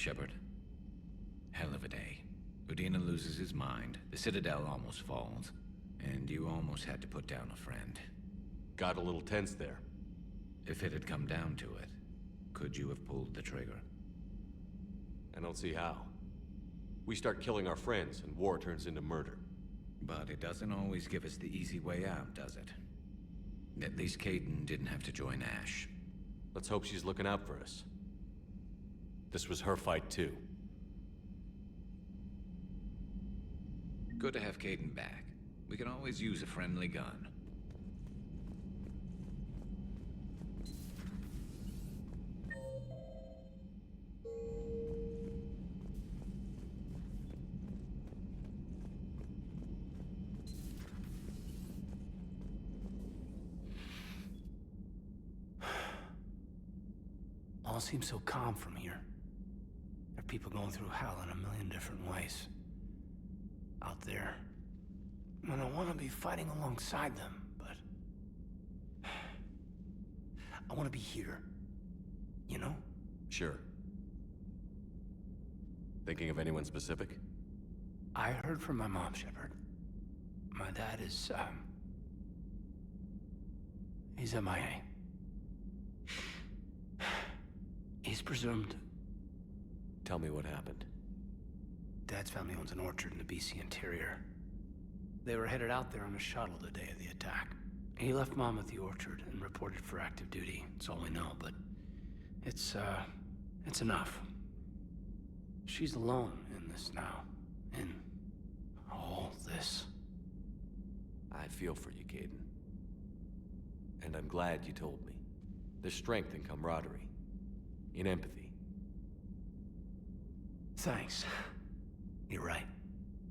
Shepard. Hell of a day. Udina loses his mind, the Citadel almost falls, and you almost had to put down a friend. Got a little tense there. If it had come down to it, could you have pulled the trigger? I don't see how. We start killing our friends, and war turns into murder. But it doesn't always give us the easy way out, does it? At least Kaidan didn't have to join Ash. Let's hope she's looking out for us. This was her fight, too. Good to have Kaidan back. We can always use a friendly gun. All seems so calm from here. There are people going through hell in a million different ways. Out there. And I want to be fighting alongside them, but... I want to be here. You know? Sure. Thinking of anyone specific? I heard from my mom, Shepard. My dad is, he's MIA. He's presumed. Tell me what happened. Dad's family owns an orchard in the BC interior. They were headed out there on a shuttle the day of the attack. He left Mom at the orchard and reported for active duty. That's all we know, but it's enough. She's alone in this now. In all this. I feel for you, Kaidan. And I'm glad you told me. There's strength in camaraderie. In empathy. Thanks. You're right.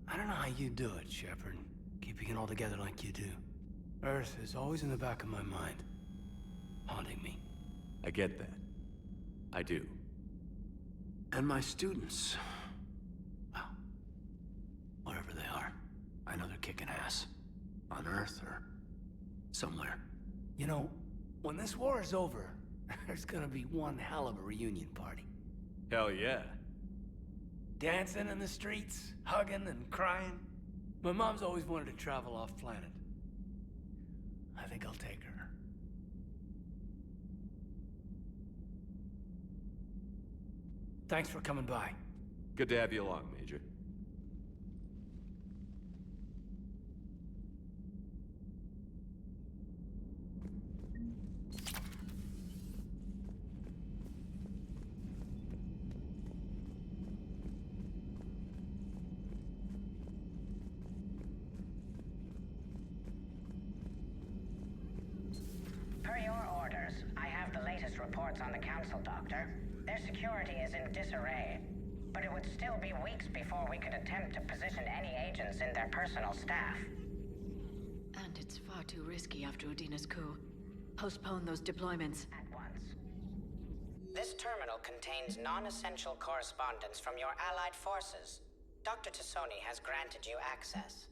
I don't know how you do it, Shepard. Keeping it all together like you do. Earth is always in the back of my mind. Haunting me. I get that. I do. And my students. Well, wherever they are. I know they're kicking ass. On Earth or somewhere. You know, when this war is over, there's gonna be one hell of a reunion party. Hell yeah. Dancing in the streets, hugging and crying. My mom's always wanted to travel off planet. I think I'll take her. Thanks for coming by. Good to have you along, Major. Per your orders, I have the latest reports on the Council, Doctor. Their security is in disarray, but it would still be weeks before we could attempt to position any agents in their personal staff. And it's far too risky after Udina's coup. Postpone those deployments. At once. This terminal contains non-essential correspondence from your allied forces. Dr. T'Soni has granted you access.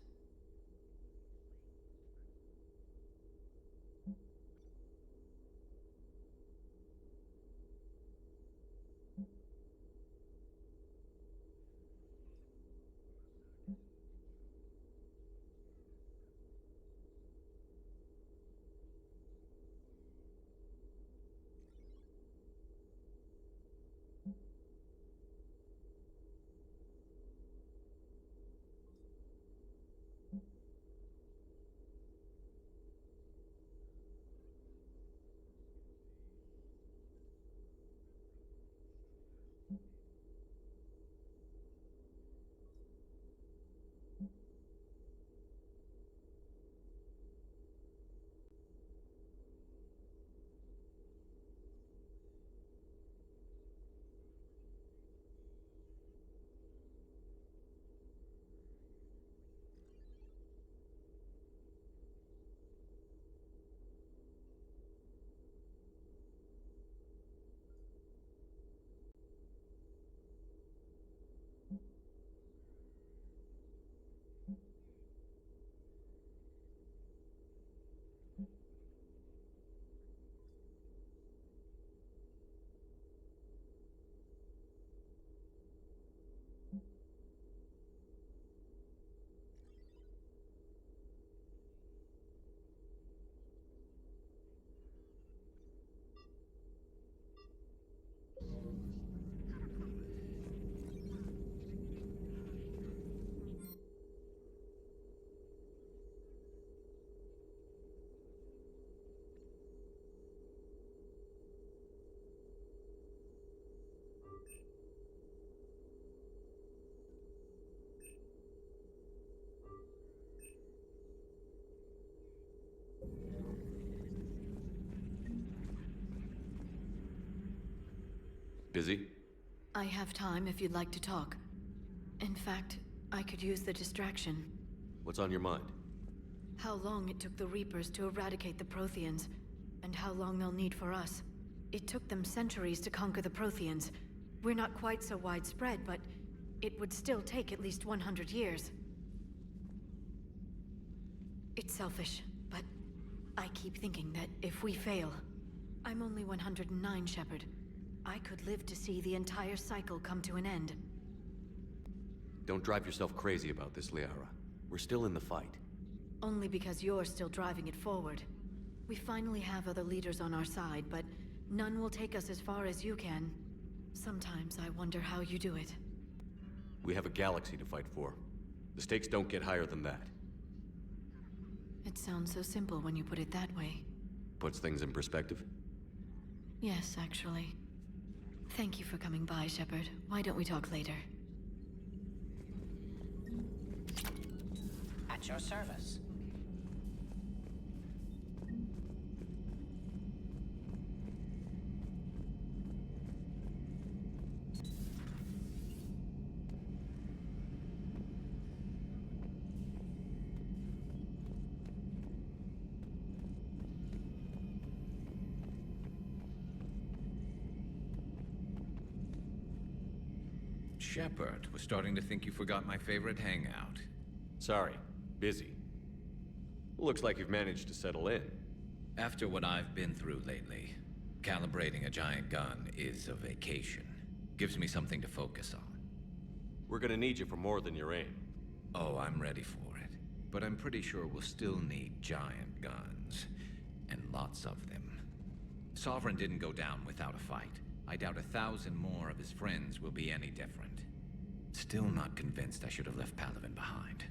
Busy? I have time if you'd like to talk. In fact, I could use the distraction. What's on your mind? How long it took the Reapers to eradicate the Protheans, and how long they'll need for us. It took them centuries to conquer the Protheans. We're not quite so widespread, but it would still take at least 100 years. It's selfish, but I keep thinking that if we fail... I'm only 109, Shepard. I could live to see the entire cycle come to an end. Don't drive yourself crazy about this, Liara. We're still in the fight. Only because you're still driving it forward. We finally have other leaders on our side, but none will take us as far as you can. Sometimes I wonder how you do it. We have a galaxy to fight for. The stakes don't get higher than that. It sounds so simple when you put it that way. Puts things in perspective. Yes, actually. Thank you for coming by, Shepard. Why don't we talk later? At your service. Shepard, was starting to think you forgot my favorite hangout. Sorry, busy. Looks like you've managed to settle in. After what I've been through lately, calibrating a giant gun is a vacation. Gives me something to focus on. We're gonna need you for more than your aim. Oh, I'm ready for it. But I'm pretty sure we'll still need giant guns. And lots of them. Sovereign didn't go down without a fight. I doubt 1,000 more of his friends will be any different. Still not convinced I should have left Palaven behind.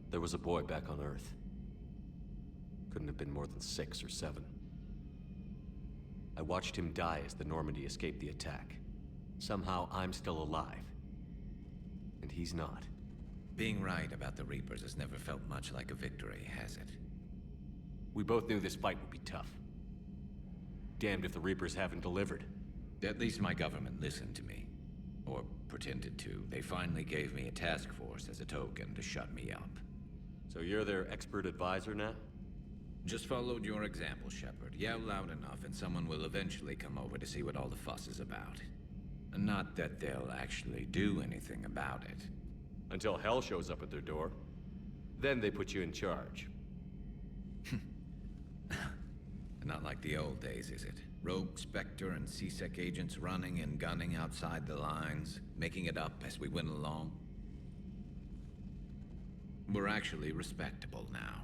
There was a boy back on Earth. Couldn't have been more than 6 or 7. I watched him die as the Normandy escaped the attack. Somehow I'm still alive. And he's not. Being right about the Reapers has never felt much like a victory, has it? We both knew this fight would be tough. Damned if the Reapers haven't delivered. At least my government listened to me. Or pretended to. They finally gave me a task force as a token to shut me up. So you're their expert advisor now? Just followed your example, Shepard. Yell loud enough and someone will eventually come over to see what all the fuss is about. Not that they'll actually do anything about it. Until hell shows up at their door. Then they put you in charge. Not like the old days, is it? Rogue Spectre and C-Sec agents running and gunning outside the lines, making it up as we went along. We're actually respectable now.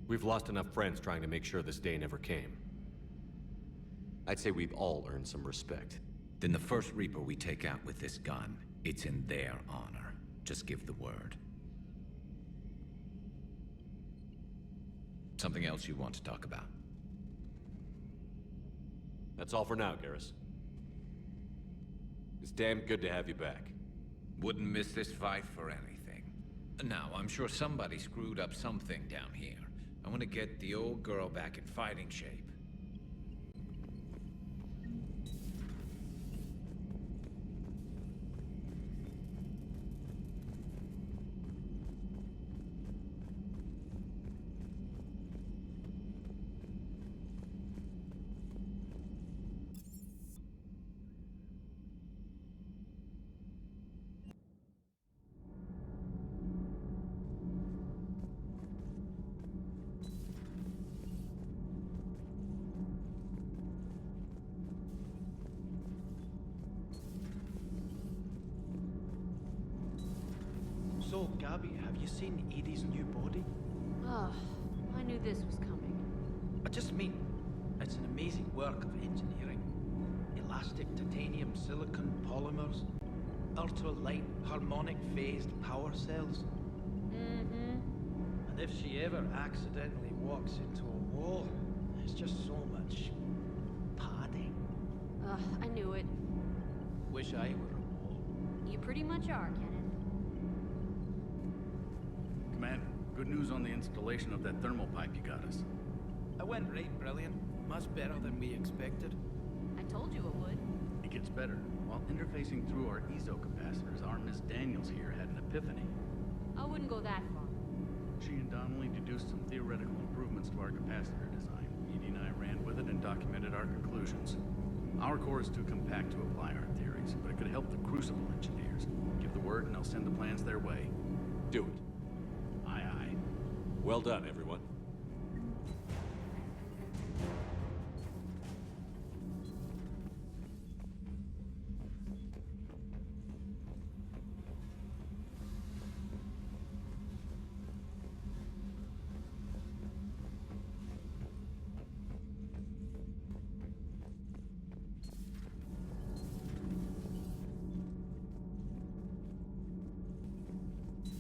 We've lost enough friends trying to make sure this day never came. I'd say we've all earned some respect. Then the first Reaper we take out with this gun, it's in their honor. Just give the word. Something else you want to talk about? That's all for now, Garrus. It's damn good to have you back. Wouldn't miss this fight for anything. Now, I'm sure somebody screwed up something down here. I want to get the old girl back in fighting shape. So, Gabby, have you seen Edie's new body? Oh, I knew this was coming. I just mean, it's an amazing work of engineering. Elastic titanium silicon polymers, ultra-light harmonic phased power cells. Mm-hmm. And if she ever accidentally walks into a wall, there's just so much padding. Ugh, I knew it. Wish I were a wall. You pretty much are, Kenneth. Commander, good news on the installation of that thermal pipe you got us. I went right brilliant. Much better than we expected. told you it would. It gets better. While interfacing through our ezo capacitors, our Miss Daniels here had an epiphany. I wouldn't go that far. She and Donnelly deduced some theoretical improvements to our capacitor design. Edie and I ran with it and documented our conclusions. Our core is too compact to apply our theories, but it could help the Crucible engineers. Give the word and I'll send the plans their way. Do it. Aye, aye. Well done, everyone.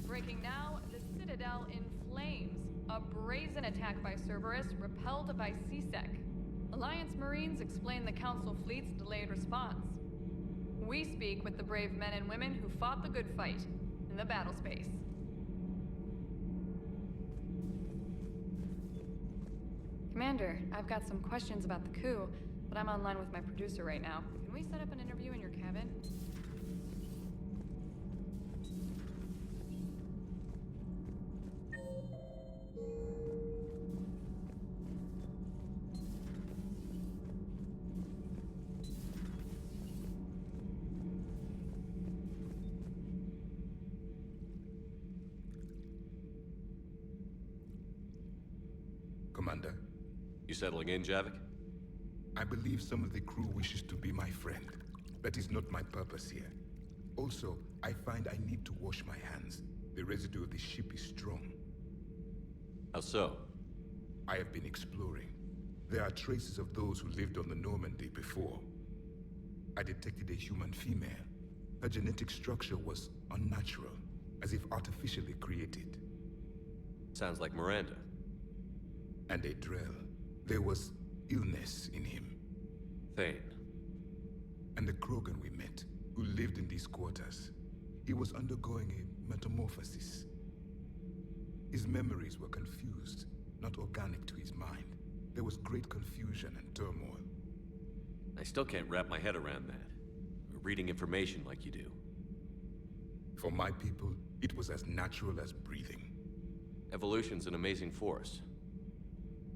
Breaking now, the Citadel in flames. A brazen attack by Cerberus, repelled by C-Sec. Alliance Marines explain the Council fleet's delayed response. We speak with the brave men and women who fought the good fight in the battle space. Commander, I've got some questions about the coup, but I'm online with my producer right now. Can we set up an interview in your cabin? Commander, You settling in, Javik? I believe some of the crew wishes to be my friend. That is not my purpose here. Also, I find I need to wash my hands. The residue of the ship is strong. How so? I have been exploring. There are traces of those who lived on the Normandy before. I detected a human female. Her genetic structure was unnatural, as if artificially created. Sounds like Miranda. And a Drell. There was illness in him. Thane. And the Krogan we met, who lived in these quarters. He was undergoing a metamorphosis. His memories were confused, not organic to his mind. There was great confusion and turmoil. I still can't wrap my head around that. Reading information like you do. For my people, it was as natural as breathing. Evolution's an amazing force.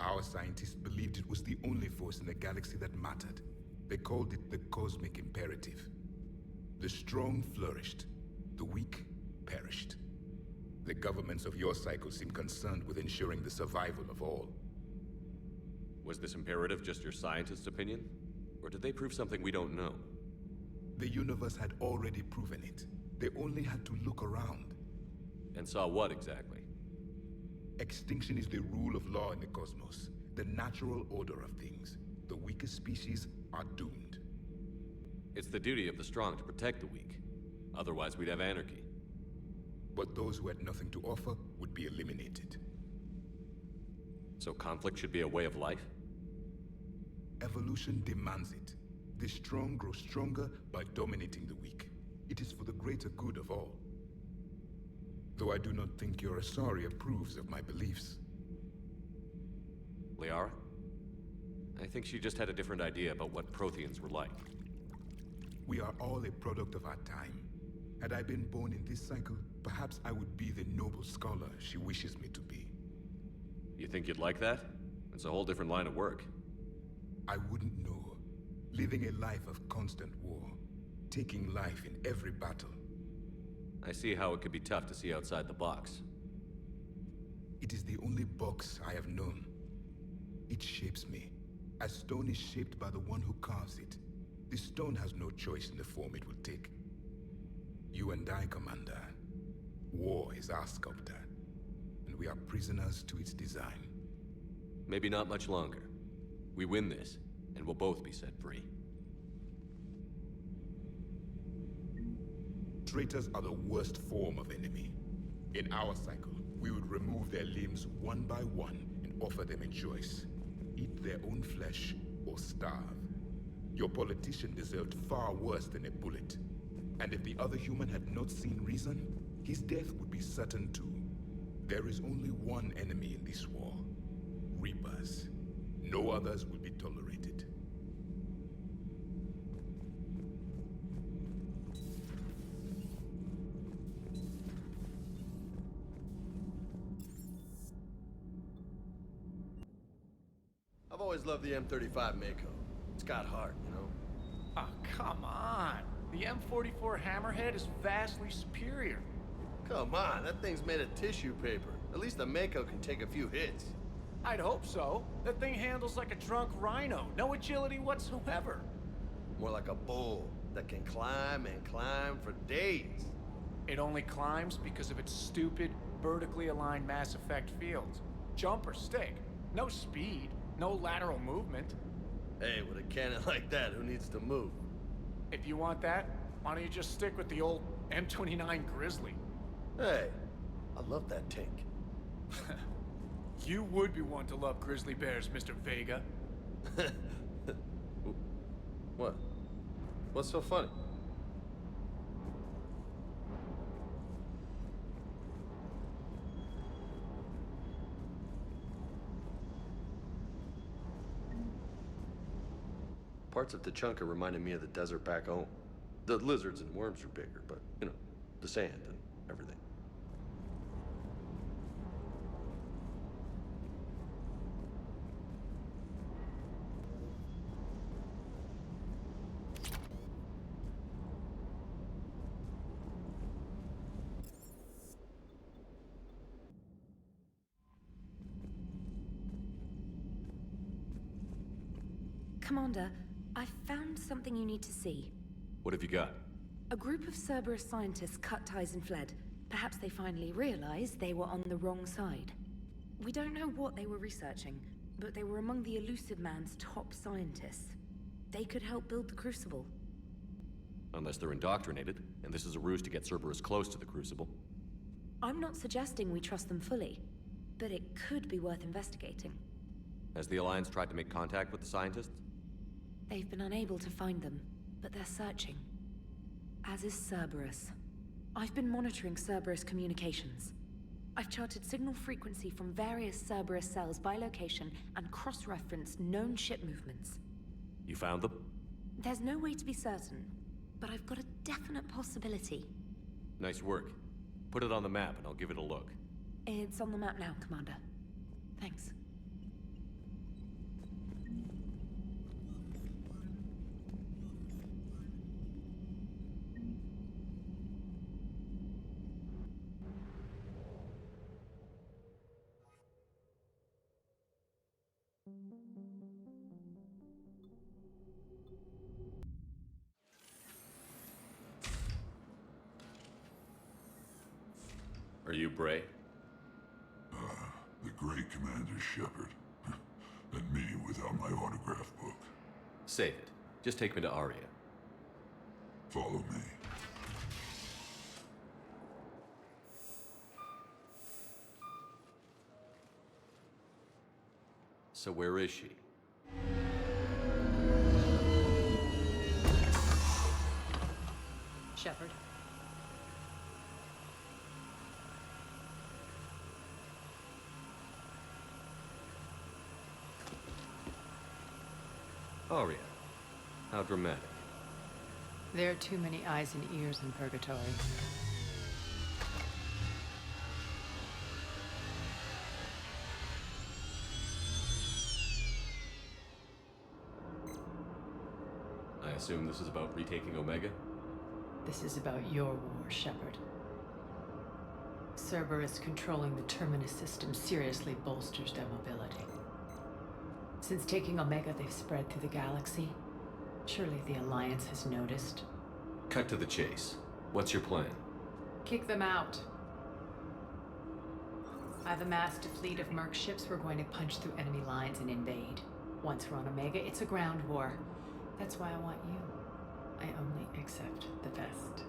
Our scientists believed it was the only force in the galaxy that mattered. They called it the cosmic imperative. The strong flourished, the weak perished. The governments of your cycle seem concerned with ensuring the survival of all. Was this imperative just your scientist's opinion? Or did they prove something we don't know? The universe had already proven it. They only had to look around. And saw what exactly? Extinction is the rule of law in the cosmos, the natural order of things. The weakest species are doomed. It's the duty of the strong to protect the weak. Otherwise, we'd have anarchy. But those who had nothing to offer would be eliminated. So conflict should be a way of life? Evolution demands it. The strong grow stronger by dominating the weak. It is for the greater good of all. Though I do not think your Asari approves of my beliefs. Liara? I think she just had a different idea about what Protheans were like. We are all a product of our time. Had I been born in this cycle, perhaps I would be the noble scholar she wishes me to be. You think you'd like that? It's a whole different line of work. I wouldn't know. Living a life of constant war. Taking life in every battle. I see how it could be tough to see outside the box. It is the only box I have known. It shapes me, as stone is shaped by the one who carves it. The stone has no choice in the form it will take. You and I, Commander. War is our sculptor, and we are prisoners to its design. Maybe not much longer. We win this, and we'll both be set free. Traitors are the worst form of enemy. In our cycle, we would remove their limbs one by one and offer them a choice. Eat their own flesh or starve. Your politician deserved far worse than a bullet. And if the other human had not seen reason, his death would be certain too. There is only one enemy in this war. Reapers. No others will be tolerated. always loved the M35 Mako. It's got heart, you know? Oh, come on. The M44 Hammerhead is vastly superior. Come on, that thing's made of tissue paper. At least the Mako can take a few hits. I'd hope so. That thing handles like a drunk rhino. No agility whatsoever. More like a bull that can climb and climb for days. It only climbs because of its stupid, vertically aligned Mass Effect fields. Jump or stick. No speed. No lateral movement. Hey, with a cannon like that, who needs to move? If you want that, why don't you just stick with the old M29 Grizzly? Hey, I love that tank. You would be one to love grizzly bears, Mr. Vega. What? What's so funny? Parts of Tuchanka reminded me of the desert back home. The lizards and worms are bigger, but, you know, the sand and everything. Commander, I found something you need to see. What have you got? A group of Cerberus scientists cut ties and fled. Perhaps they finally realized they were on the wrong side. We don't know what they were researching, but they were among the Elusive Man's top scientists. They could help build the Crucible. Unless they're indoctrinated, and this is a ruse to get Cerberus close to the Crucible. I'm not suggesting we trust them fully, but it could be worth investigating. Has the Alliance tried to make contact with the scientists? They've been unable to find them, but they're searching. As is Cerberus. I've been monitoring Cerberus communications. I've charted signal frequency from various Cerberus cells by location and cross-referenced known ship movements. You found them? There's no way to be certain, but I've got a definite possibility. Nice work. Put it on the map and I'll give it a look. It's on the map now, Commander. Thanks. Are you Bray? The great Commander Shepard. And me without my autograph book. Save it. Just take me to Aria. Follow me. So where is she? Shepard. Aria. How dramatic. There are too many eyes and ears in Purgatory. I assume this is about retaking Omega? This is about your war, Shepard. Cerberus controlling the Terminus system seriously bolsters their mobility. Since taking Omega, they've spread through the galaxy. Surely the Alliance has noticed. Cut to the chase. What's your plan? Kick them out. I've amassed a fleet of merc ships. We're going to punch through enemy lines and invade. Once we're on Omega, it's a ground war. That's why I want you. I only accept the best.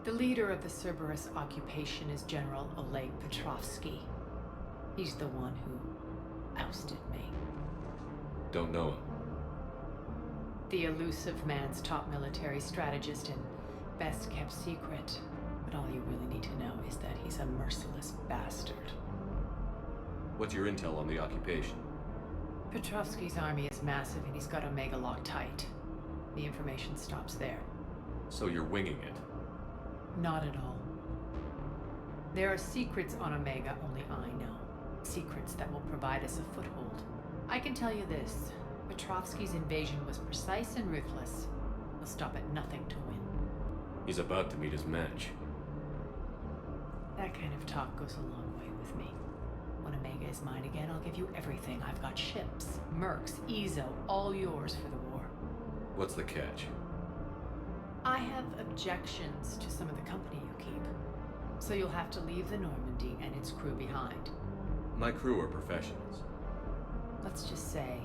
The leader of the Cerberus occupation is General Oleg Petrovsky. He's the one who ousted me. Don't know him. The Elusive Man's top military strategist and best kept secret. But all you really need to know is that he's a merciless bastard. What's your intel on the occupation? Petrovsky's army is massive and he's got Omega locked tight. The information stops there. So you're winging it? Not at all. There are secrets on Omega only I know. Secrets that will provide us a foothold. I can tell you this. Petrovsky's invasion was precise and ruthless. He'll stop at nothing to win. He's about to meet his match. That kind of talk goes a long way with me. When Omega is mine again, I'll give you everything. I've got ships, mercs, Ezo, all yours for the war. What's the catch? I have objections to some of the company you keep. So you'll have to leave the Normandy and its crew behind. My crew are professionals. Let's just say,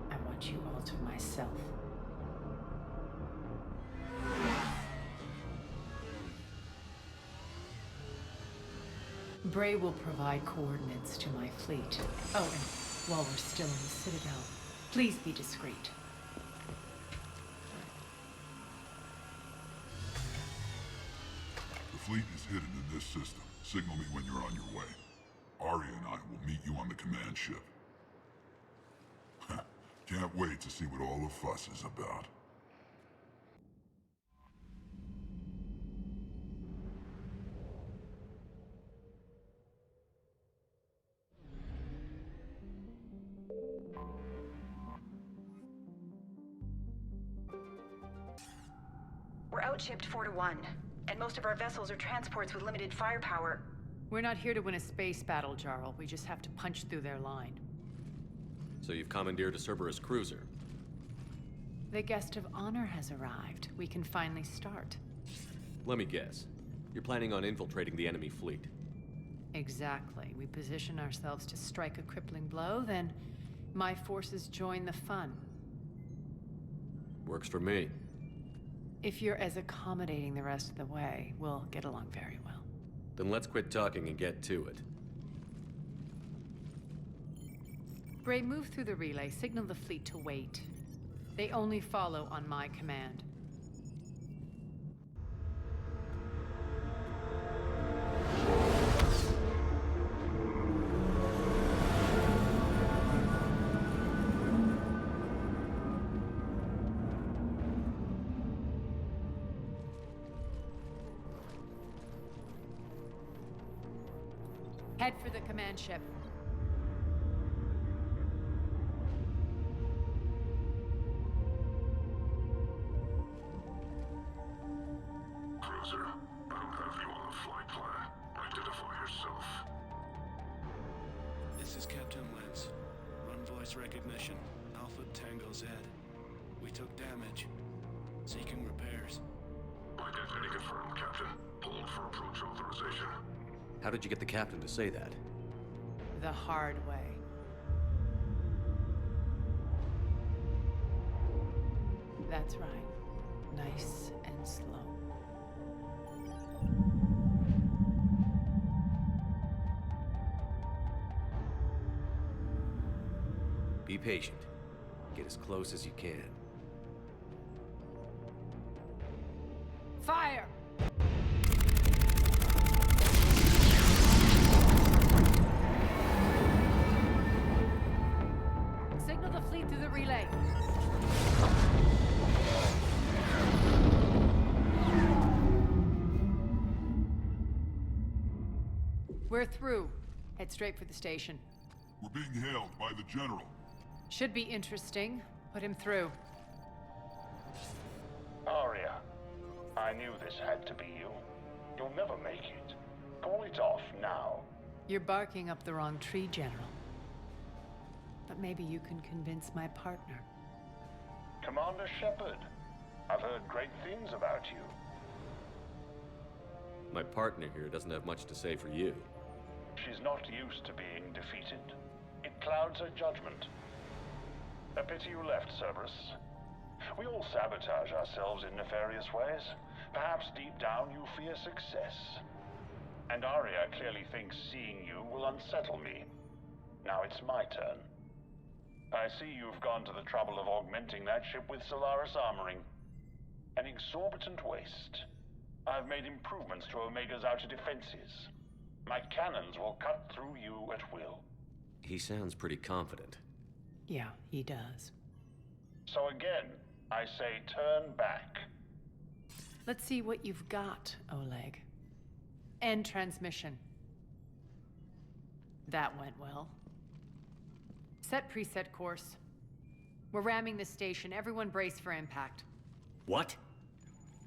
I want you all to myself. Bray will provide coordinates to my fleet. Oh, and while we're still in the Citadel, please be discreet. The fleet is hidden in this system. Signal me when you're on your way. Arya and I will meet you on the command ship. Can't wait to see what all the fuss is about. We're outshipped 4-1, and most of our vessels are transports with limited firepower. We're not here to win a space battle, Jarl. We just have to punch through their line. So you've commandeered a Cerberus cruiser. The guest of honor has arrived. We can finally start. Let me guess. You're planning on infiltrating the enemy fleet. Exactly. We position ourselves to strike a crippling blow, then my forces join the fun. Works for me. If you're as accommodating the rest of the way, we'll get along very well. Then let's quit talking and get to it. Bray, move through the relay. Signal the fleet to wait. They only follow on my command. Head for the command ship. Cruiser, I don't have you on the flight plan. Identify yourself. This is Captain Lentz. Run voice recognition. Alpha Tango Z. We took damage. Seeking repairs. Identity confirmed, Captain. Hold for approach authorization. How did you get the captain to say that? The hard way. That's right. Nice and slow. Be patient. Get as close as you can. Fire! Signal the fleet through the relay. We're through. Head straight for the station. We're being hailed by the General. Should be interesting. Put him through. Arya, I knew this had to be you. You'll never make it. Call it off now. You're barking up the wrong tree, General. But maybe you can convince my partner. Commander Shepard, I've heard great things about you. My partner here doesn't have much to say for you. She's not used to being defeated. It clouds her judgment. A pity you left, Cerberus. We all sabotage ourselves in nefarious ways. Perhaps deep down you fear success. And Arya clearly thinks seeing you will unsettle me. Now it's my turn. I see you've gone to the trouble of augmenting that ship with Solaris armoring. An exorbitant waste. I've made improvements to Omega's outer defenses. My cannons will cut through you at will. He sounds pretty confident. Yeah, he does. So again, I say turn back. Let's see what you've got, Oleg. End transmission. That went well. Set preset course. We're ramming the station. Everyone brace for impact. What?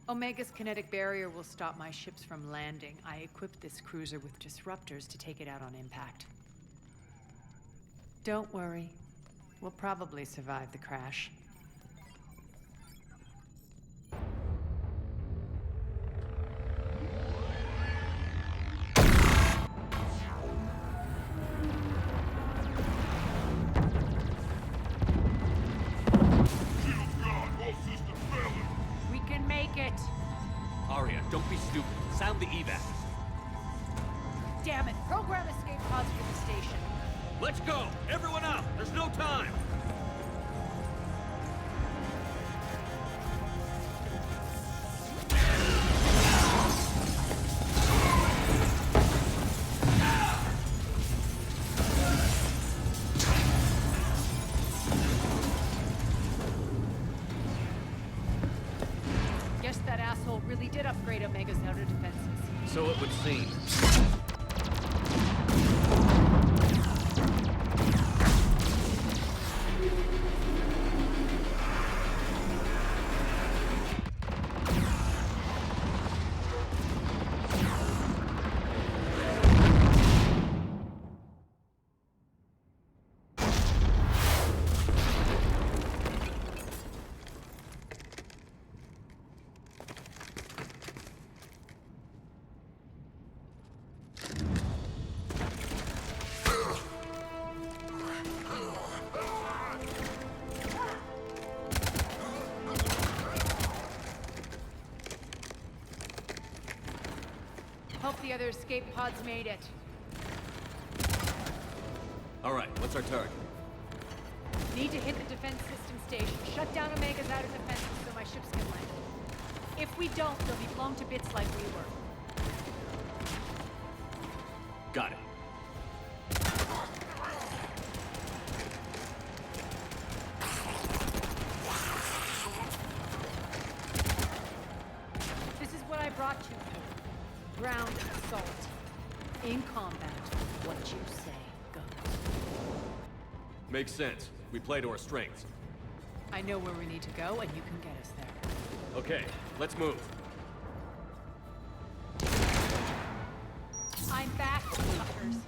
Omega's kinetic barrier will stop my ships from landing. I equipped this cruiser with disruptors to take it out on impact. Don't worry. We'll probably survive the crash. We can make it! Arya, don't be stupid. Sound the evac. Damn it! Program escape pods for the station. Let's go! Everyone out! There's no time! Guess that asshole really did upgrade Omega's outer defenses. So it would seem. Hope the other escape pods made it. All right, what's our target? Need to hit the defense system station. Shut down Omega's outer defenses so my ships can land. If we don't, they'll be blown to bits like we were. Got it. This is what I brought you for. Ground assault. In combat, what you say goes. Makes sense. We play to our strengths. I know where we need to go, and you can get us there. Okay, let's move. I'm back, fuckers.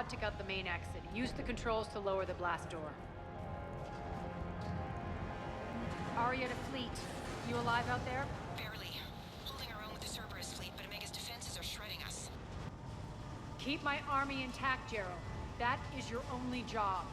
not take out the main exit. Use the controls to lower the blast door. Aria to Fleet. You alive out there? Barely. Holding our own with the Cerberus fleet, but Omega's defenses are shredding us. Keep my army intact, Gerald. That is your only job.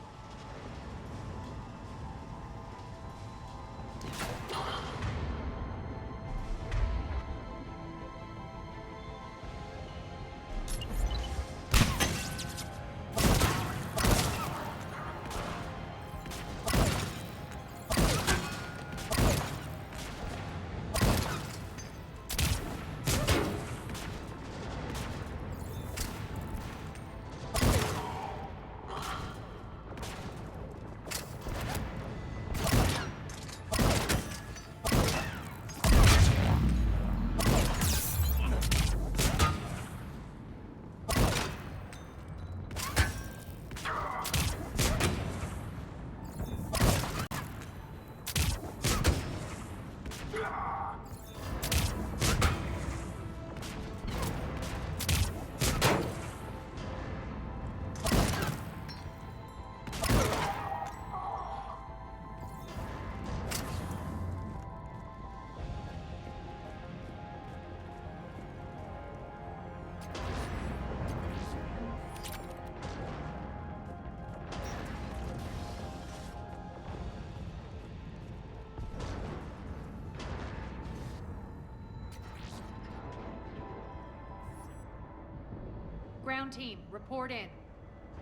Ground team, report in.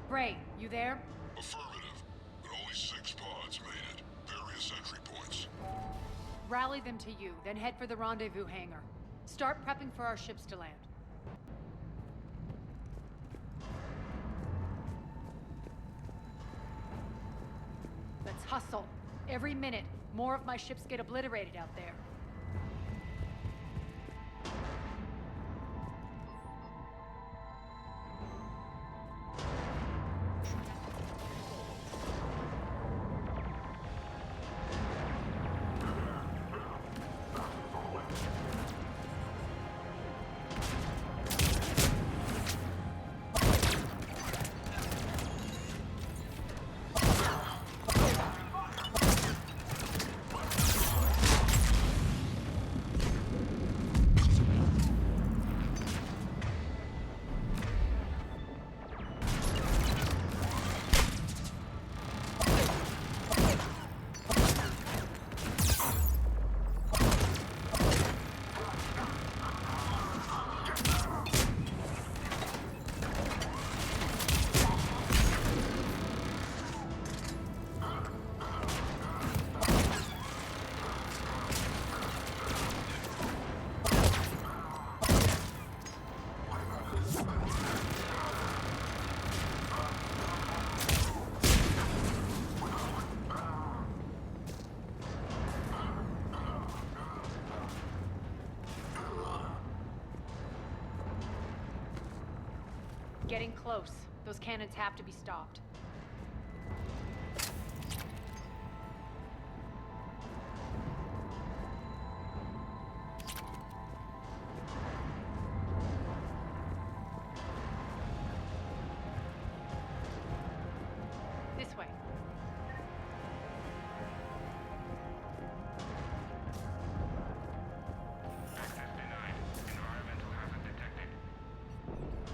Bray, you there? Affirmative, but only 6 pods made it. Various entry points. Rally them to you, then head for the rendezvous hangar. Start prepping for our ships to land. Let's hustle. Every minute, more of my ships get obliterated out there. Getting close. Those cannons have to be stopped. This way.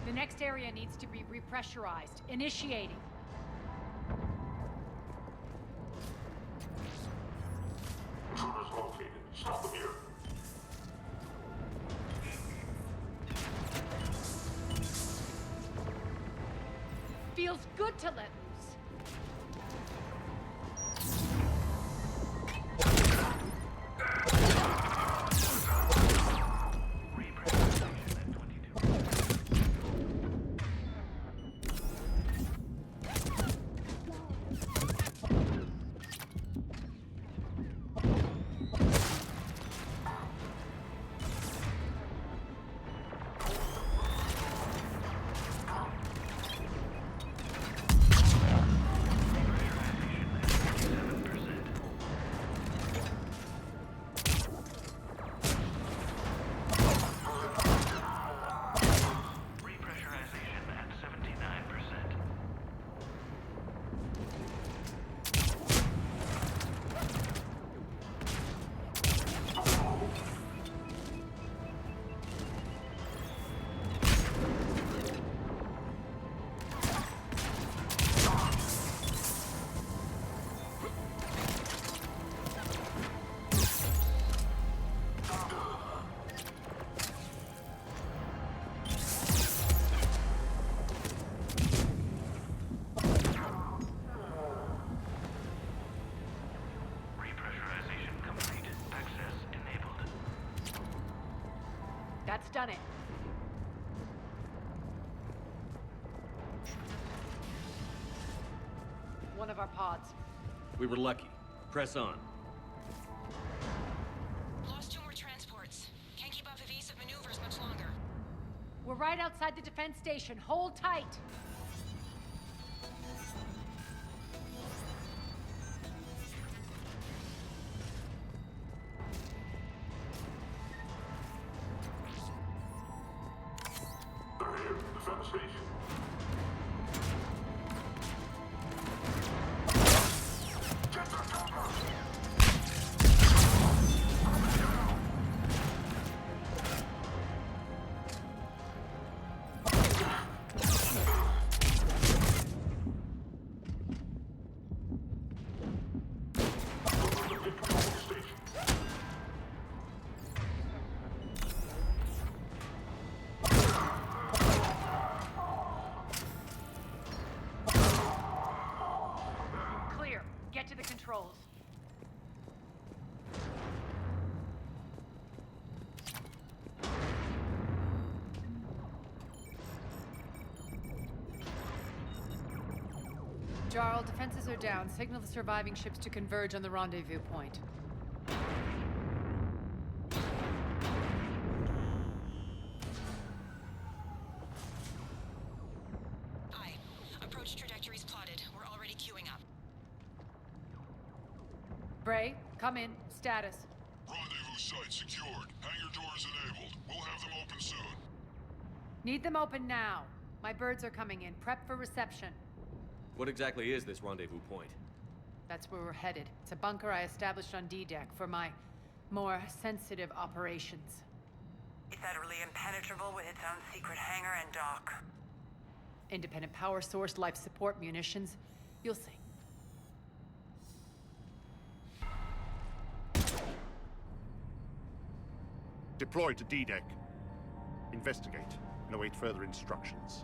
The next area needs to be repressurized. Initiating. Intruders located. Stop them here. Feels good to let loose. That's done it. One of our pods. We were lucky. Press on. Lost 2 more transports. Can't keep up evasive maneuvers much longer. We're right outside the defense station. Hold tight. They're here. Defense station. Clear. Get to the controls. Jarl, defenses are down. Signal the surviving ships to converge on the rendezvous point. Aye. Approach trajectories plotted. We're already queuing up. Bray, come in. Status. Rendezvous site secured. Hangar doors enabled. We'll have them open soon. Need them open now. My birds are coming in. Prep for reception. What exactly is this rendezvous point? That's where we're headed. It's a bunker I established on D-Deck for my more sensitive operations. It's utterly impenetrable with its own secret hangar and dock. Independent power source, life support, munitions. You'll see. Deploy to D-Deck. Investigate and await further instructions.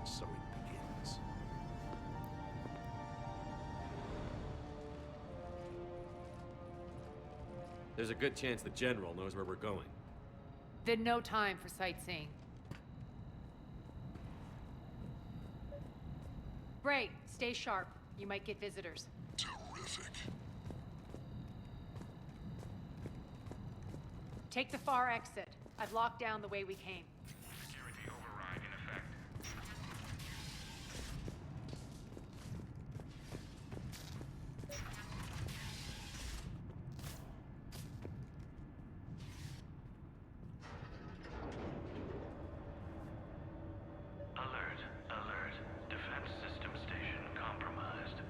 So it begins. There's a good chance the General knows where we're going. Then no time for sightseeing. Bray, stay sharp. You might get visitors. Terrific. Take the far exit. I've locked down the way we came. Security override in effect. Alert, alert. Defense system station compromised.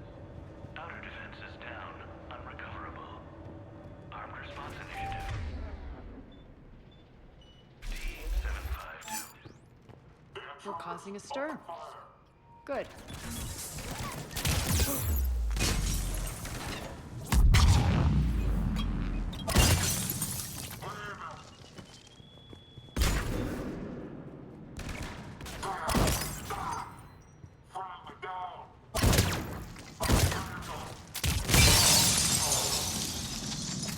Outer defenses down, unrecoverable. Armed response initiative. D-752. We're causing a stir. Good.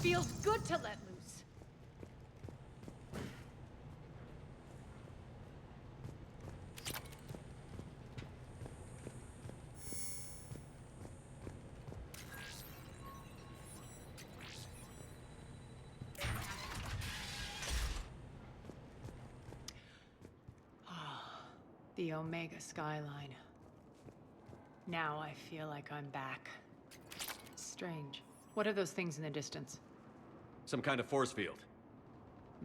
Feels good to let loose. The Omega skyline. Now I feel like I'm back. Strange. What are those things in the distance? Some kind of force field.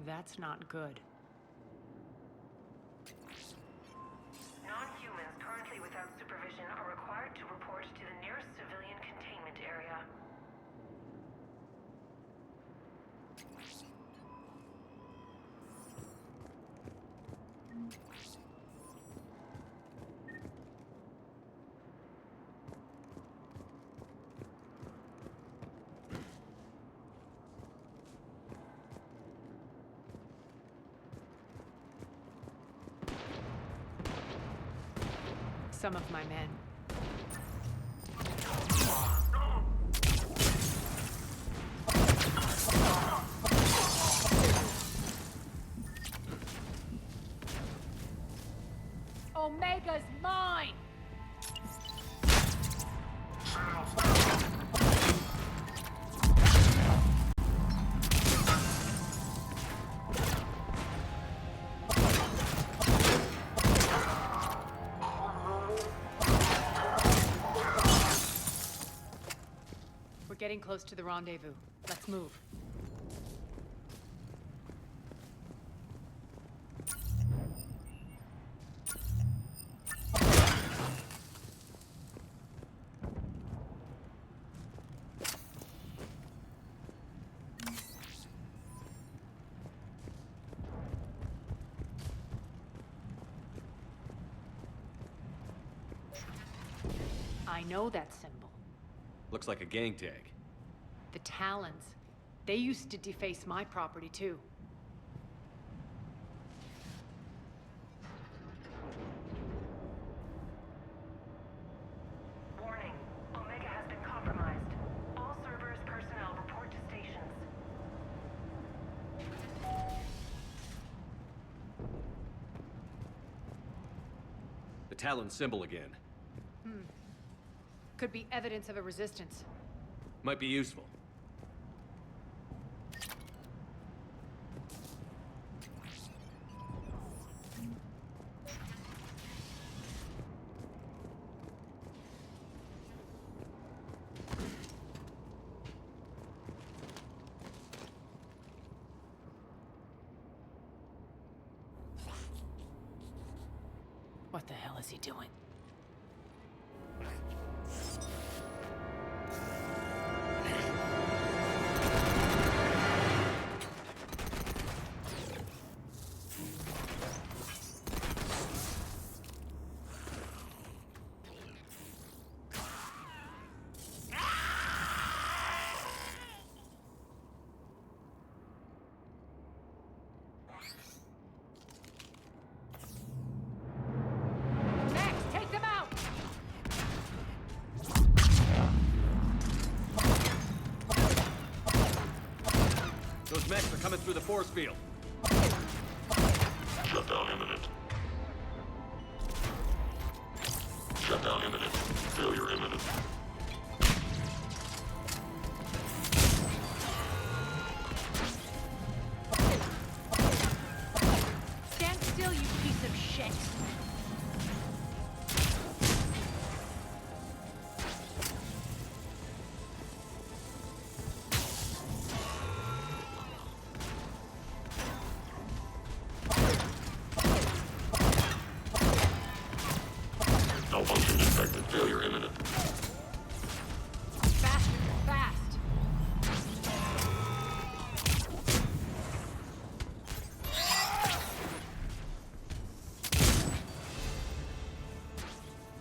That's not good. Non-humans currently without supervision are required to report to the nearest civilian containment area. some of my men. Omega's mine! We're getting close to the rendezvous. Let's move. I know that symbol. Looks like a gang tag. The Talons. They used to deface my property, too. Warning. Omega has been compromised. All Cerberus personnel report to stations. The Talon symbol again. Could be evidence of a resistance. Might be useful. What the hell is he doing? Those mechs are coming through the force field. Shutdown imminent. Shutdown imminent. Failure imminent. Stand still, you piece of shit! Malfunction detected. Failure imminent. Fast, fast!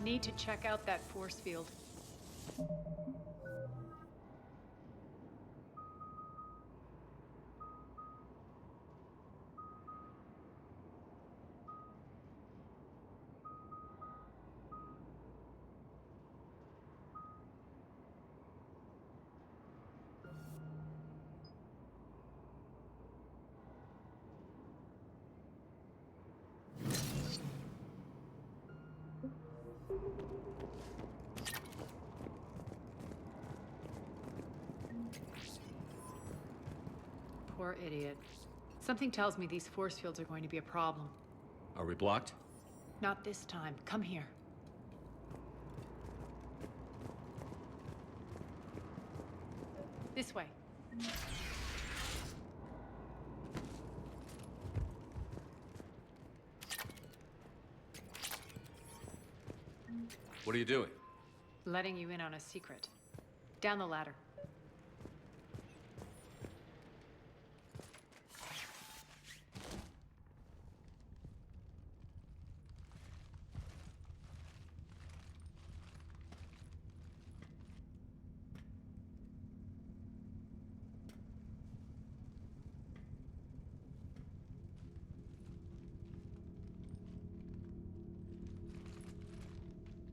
Need to check out that force field. Poor idiot. Something tells me these force fields are going to be a problem. Are we blocked? Not this time. Come here. This way. What are you doing? Letting you in on a secret. Down the ladder.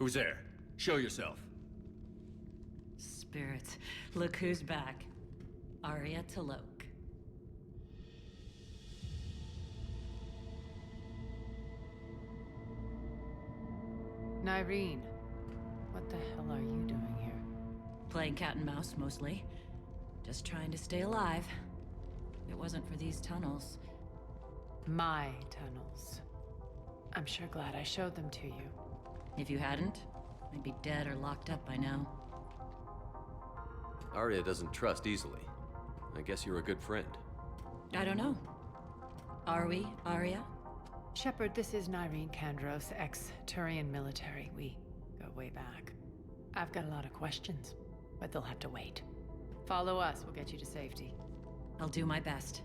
Who's there? Show yourself. Spirits, look who's back. Arya T'Loak. Nyreen, what the hell are you doing here? Playing cat and mouse, mostly. Just trying to stay alive. If it wasn't for these tunnels. My tunnels. I'm sure glad I showed them to you. If you hadn't, I'd be dead or locked up by now. Arya doesn't trust easily. I guess you're a good friend. I don't know. Are we, Arya? Shepard, this is Nyreen Kandros, ex-Turian military. We go way back. I've got a lot of questions, but they'll have to wait. Follow us, we'll get you to safety. I'll do my best.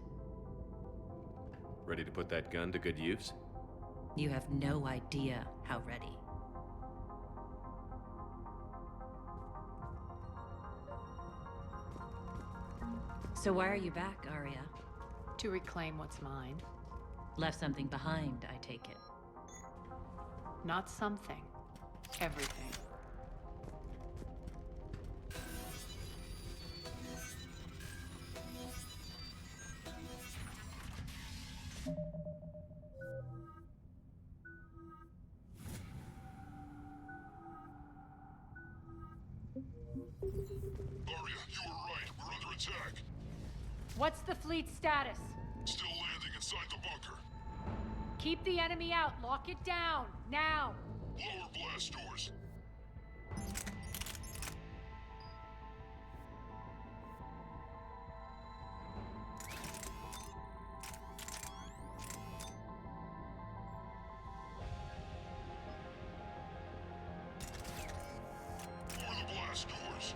Ready to put that gun to good use? You have no idea how ready. So why are you back, Arya? To reclaim what's mine. Left something behind, I take it. Not something. Everything. Arya, you were right. We're under attack. What's the fleet status? Still landing inside the bunker. Keep the enemy out. Lock it down. Now. Lower blast doors. Lower the blast doors.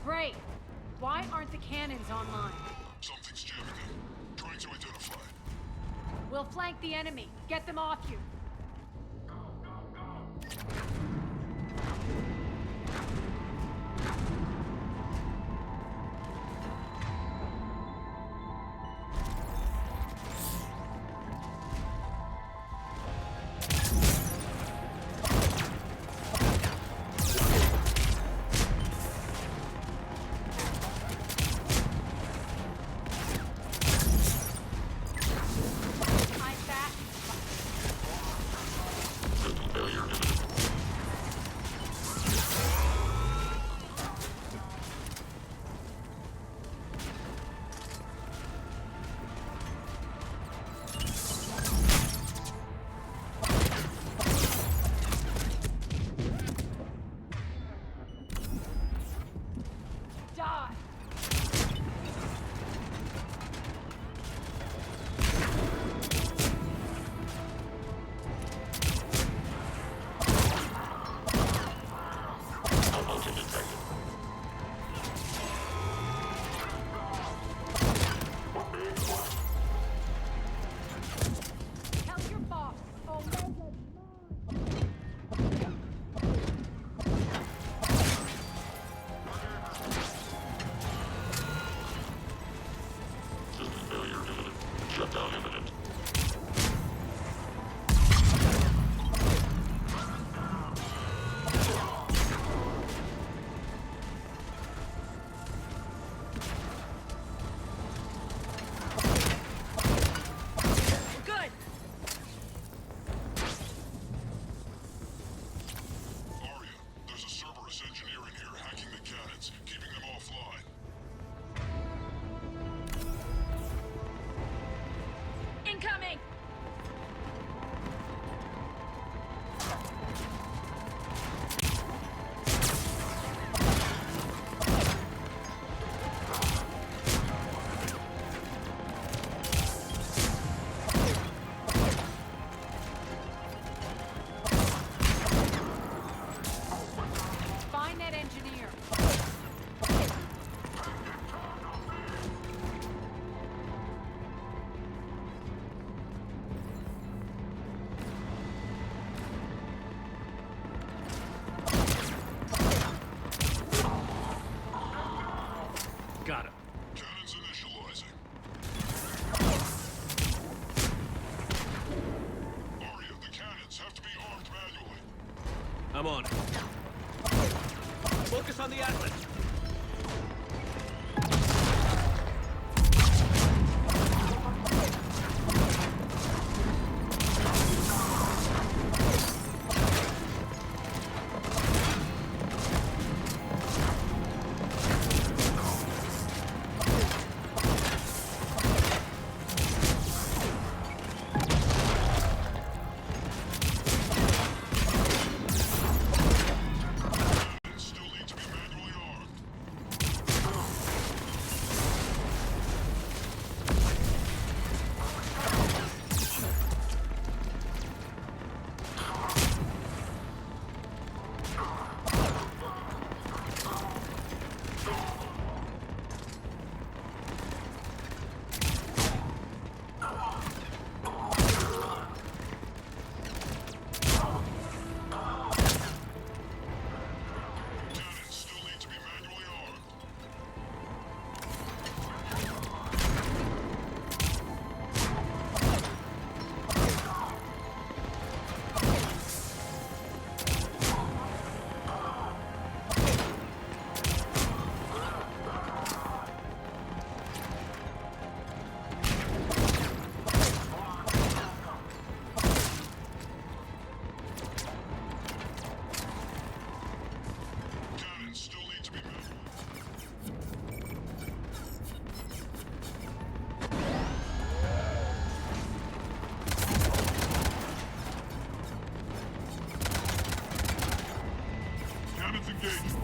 Great. Why aren't the cannons online? Something's jamming them. Trying to identify. We'll flank the enemy. Get them off you. I'm back. Die. Tell your boss. Omega's Shutdown imminent. Good! Arya, there's a Cerberus engineer in here hacking the cannons, keeping them offline. Incoming! Find that engineer. I'm on it. Focus on the Atlas.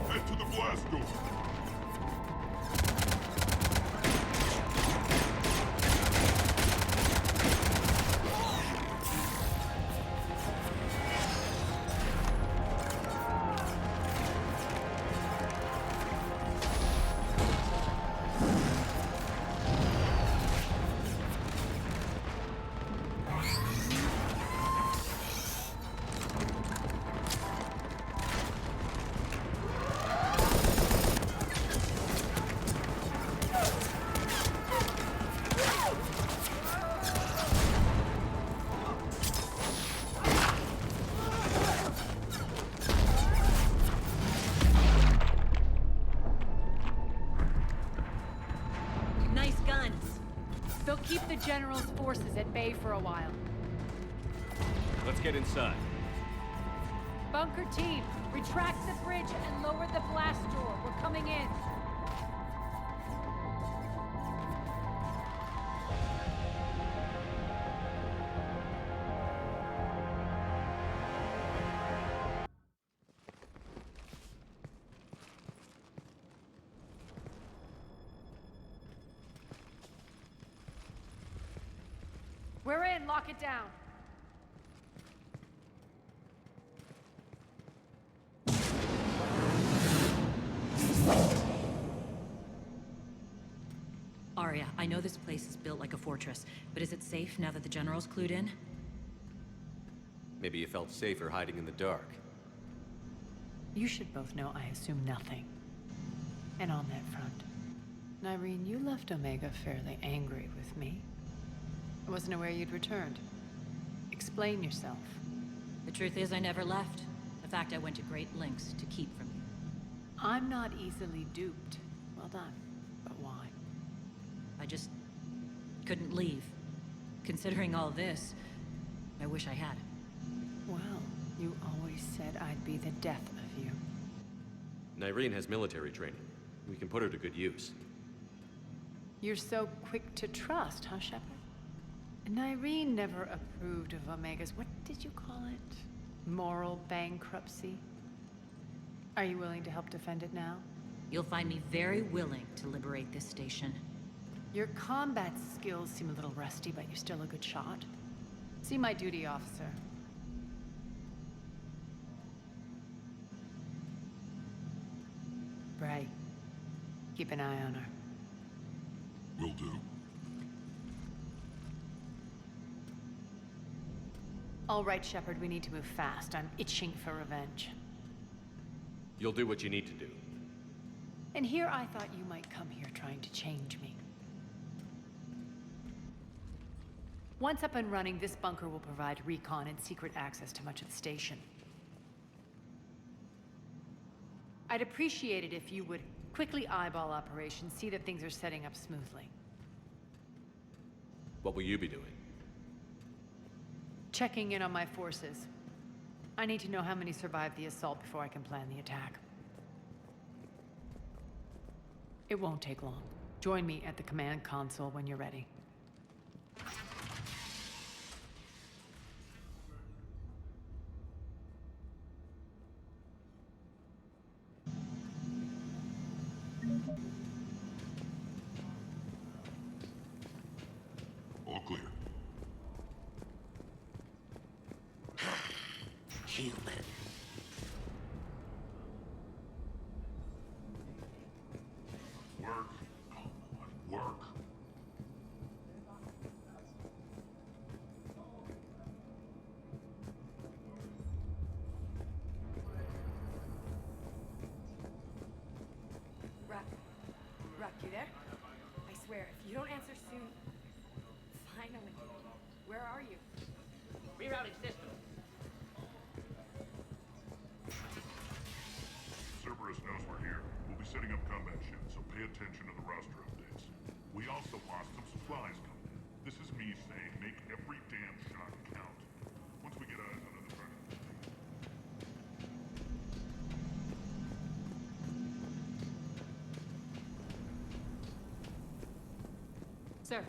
Head to the blast door. They'll keep the General's forces at bay for a while. Let's get inside. Bunker team, retract the bridge and lower the blast door. We're coming in. We're in. Lock it down. Arya, I know this place is built like a fortress, but is it safe now that the General's clued in? Maybe you felt safer hiding in the dark. You should both know I assume nothing. And on that front, Nyreen, you left Omega fairly angry with me. I wasn't aware you'd returned. Explain yourself. The truth is, I never left. In fact, I went to great lengths to keep from you. I'm not easily duped. Well done. But why? I just couldn't leave. Considering all this, I wish I had. Well, you always said I'd be the death of you. Nyreen has military training. We can put her to good use. You're so quick to trust, huh, Shepard? Nyreen never approved of Omega's, what did you call it? Moral bankruptcy? Are you willing to help defend it now? You'll find me very willing to liberate this station. Your combat skills seem a little rusty, but you're still a good shot. See my duty officer. Bray, keep an eye on her. Will do. All right, Shepard, we need to move fast. I'm itching for revenge. You'll do what you need to do. And here I thought you might come here trying to change me. Once up and running, this bunker will provide recon and secret access to much of the station. I'd appreciate it if you would quickly eyeball operations, see that things are setting up smoothly. What will you be doing? Checking in on my forces. I need to know how many survived the assault before I can plan the attack. It won't take long. Join me at the command console when you're ready. All clear. Human. Work. Come on, work. Rock, you there? I swear, if you don't answer soon... Finally. Where are you? Rerouting system. Cerberus knows we're here. We'll be setting up combat ships, so pay attention to the roster updates. We also lost some supplies coming in. This is me saying make every damn shot count. Once we get eyes on other targets. Sir.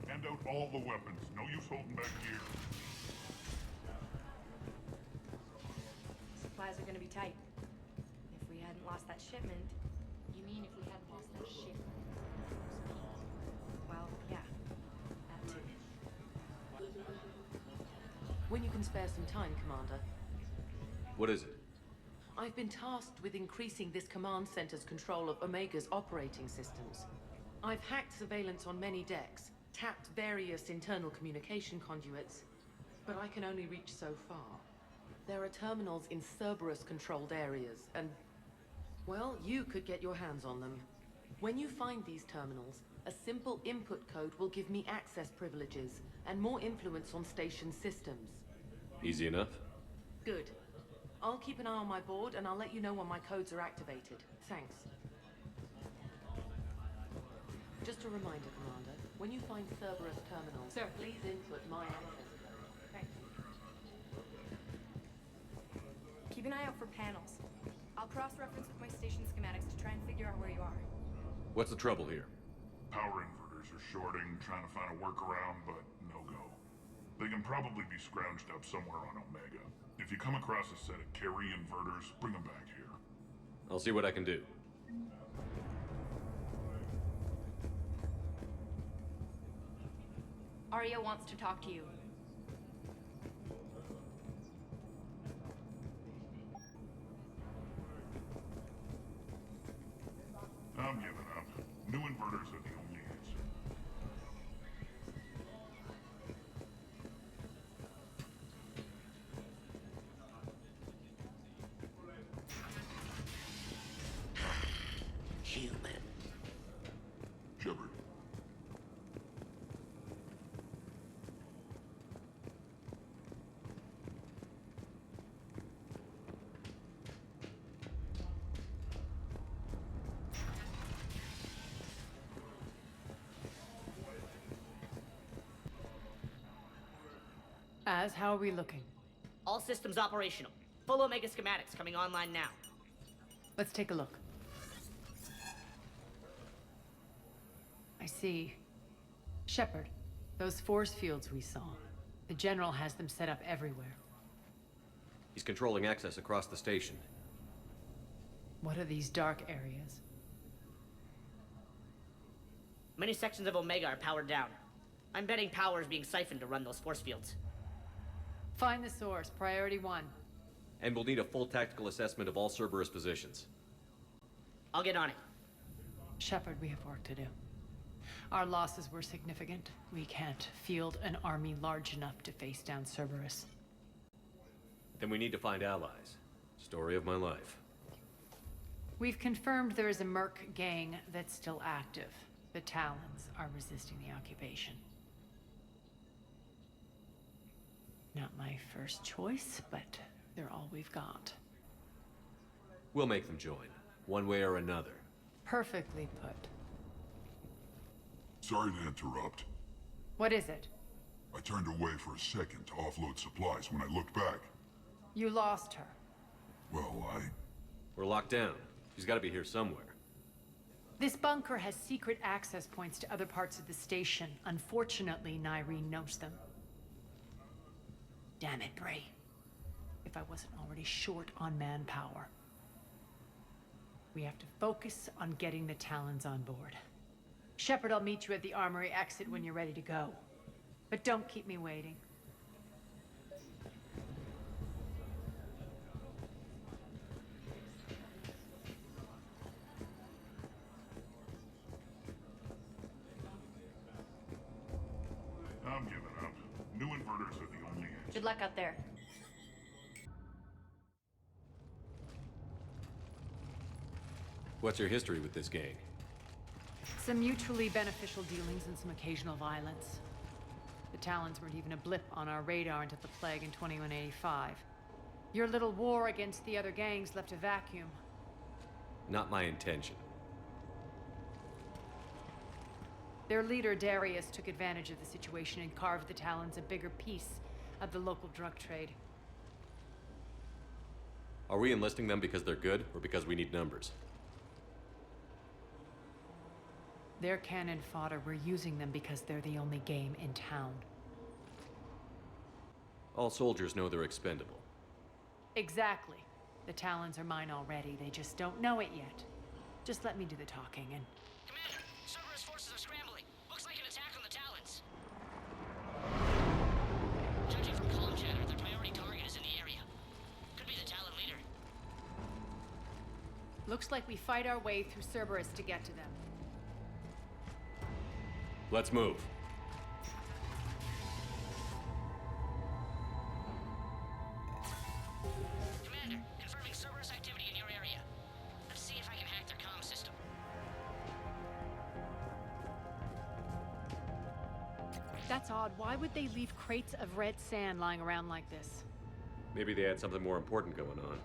Hand out all the weapons. No use holding back gear. Supplies are gonna be tight. If we hadn't lost that shipment... You mean if we hadn't lost that ship? Well, yeah. That too. When you can spare some time, Commander. What is it? I've been tasked with increasing this command center's control of Omega's operating systems. I've hacked surveillance on many decks, tapped various internal communication conduits, but I can only reach so far. There are terminals in Cerberus-controlled areas, and... well, you could get your hands on them. When you find these terminals, a simple input code will give me access privileges and more influence on station systems. Easy enough? Good. I'll keep an eye on my board, and I'll let you know when my codes are activated. Thanks. Just a reminder, Commander. When you find Cerberus terminals, Sir. Please input my access code. Thanks. Keep an eye out for panels. I'll cross-reference with my station schematics to try and figure out where you are. What's the trouble here? Power inverters are shorting, trying to find a workaround, but no go. They can probably be scrounged up somewhere on Omega. If you come across a set of carry inverters, bring them back here. I'll see what I can do. Arya wants to talk to you. I'm giving up. New inverters are the only answer. Human. Shepard. How are we looking? All systems operational. Full Omega schematics coming online now. Let's take a look. I see. Shepard, those force fields we saw. The General has them set up everywhere. He's controlling access across the station. What are these dark areas? Many sections of Omega are powered down. I'm betting power is being siphoned to run those force fields. Find the source, priority 1. And we'll need a full tactical assessment of all Cerberus positions. I'll get on it. Shepard, we have work to do. Our losses were significant. We can't field an army large enough to face down Cerberus. Then we need to find allies. Story of my life. We've confirmed there is a Merc gang that's still active. The Talons are resisting the occupation. Not my first choice, but they're all we've got. We'll make them join, one way or another. Perfectly put. Sorry to interrupt. What is it? I turned away for a second to offload supplies. When I looked back, You lost her. well, We're locked down. She's gotta be here somewhere. This bunker has secret access points to other parts of the station. Unfortunately, Nyreen knows them. Damn it, Bray. If I wasn't already short on manpower. We have to focus on getting the Talons on board. Shepard, I'll meet you at the armory exit when you're ready to go. But don't keep me waiting. I'm giving up. New inverters are the only answer. Good luck out there. What's your history with this gang? Some mutually beneficial dealings and some occasional violence. The Talons weren't even a blip on our radar until the plague in 2185. Your little war against the other gangs left a vacuum. Not my intention. Their leader, Darius, took advantage of the situation and carved the Talons a bigger piece of the local drug trade. Are we enlisting them because they're good, or because we need numbers? They're cannon fodder. We're using them because they're the only game in town. All soldiers know they're expendable. Exactly. The Talons are mine already. They just don't know it yet. Just let me do the talking and... Commander, Cerberus forces are scrambling. Looks like an attack on the Talons. Judging from comm chatter, their priority target is in the area. Could be the Talon leader. Looks like we fight our way through Cerberus to get to them. Let's move. Commander, confirming Cerberus activity in your area. Let's see if I can hack their comm system. That's odd. Why would they leave crates of red sand lying around like this? Maybe they had something more important going on.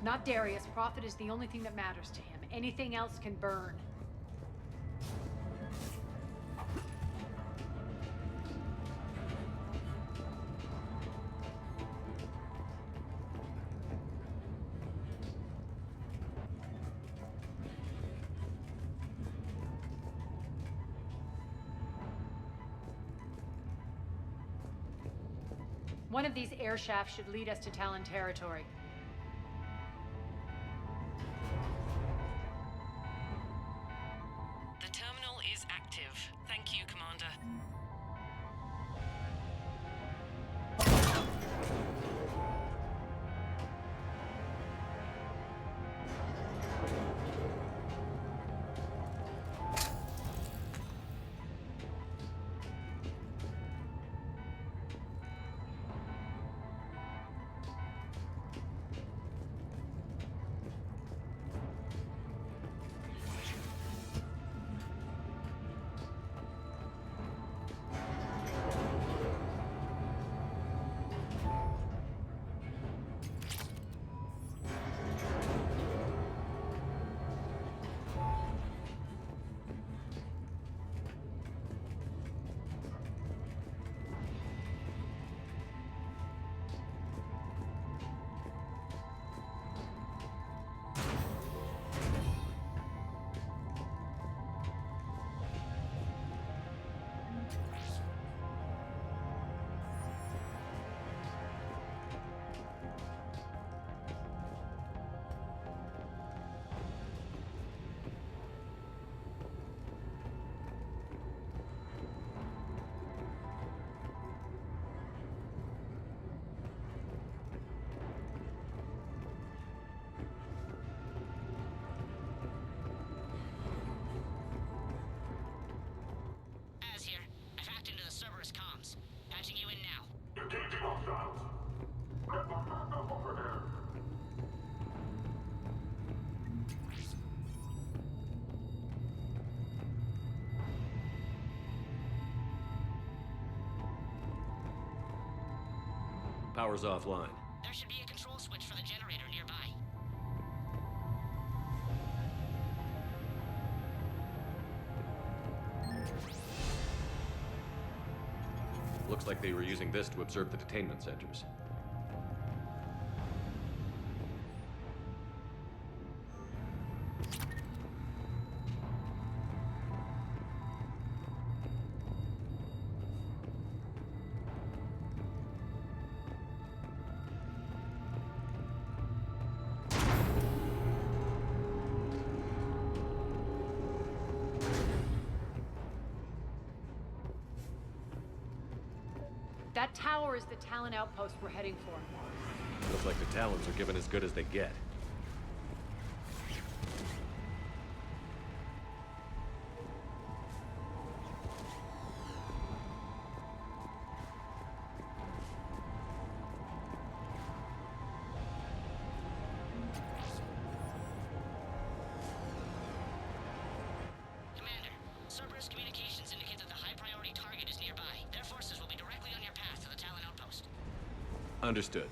Not Darius. Profit is the only thing that matters to him. Anything else can burn. One of these air shafts should lead us to Talon territory. The terminal is active. Thank you, Commander. Power's offline. There should be a control switch for the generator nearby. Looks like they were using this to observe the detainment centers. That tower is the Talon outpost we're heading for. Looks like the Talons are given as good as they get. Commander, Cerberus communications indicate that the high-priority target is nearby. Their forces will be directly on your path to the Talon outpost. Understood.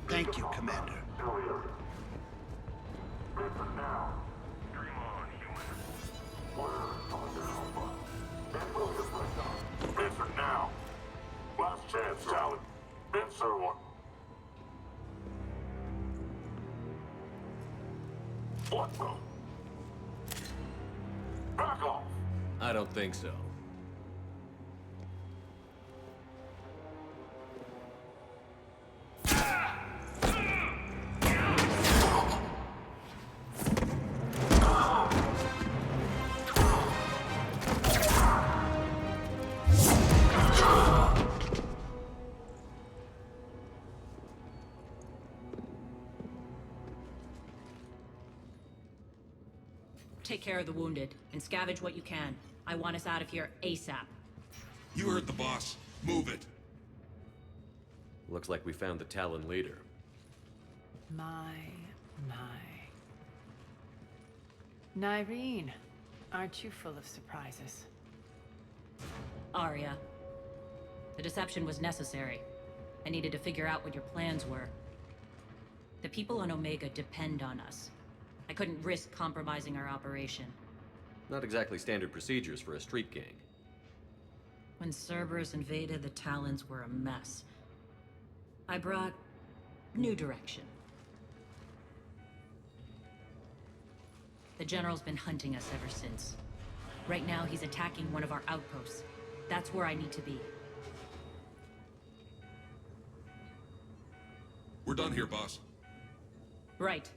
Thank you, Commander. Answer now. Last chance, Talon. Answer one. What the? Back off. I don't think so. Take care of the wounded, and scavenge what you can. I want us out of here ASAP. You heard the boss. Move it. Looks like we found the Talon leader. My. Nyreen, aren't you full of surprises? Arya. The deception was necessary. I needed to figure out what your plans were. The people on Omega depend on us. I couldn't risk compromising our operation. Not exactly standard procedures for a street gang. When Cerberus invaded, the Talons were a mess. I brought new direction. The General's been hunting us ever since. Right now, he's attacking one of our outposts. That's where I need to be. We're done here, boss. Right.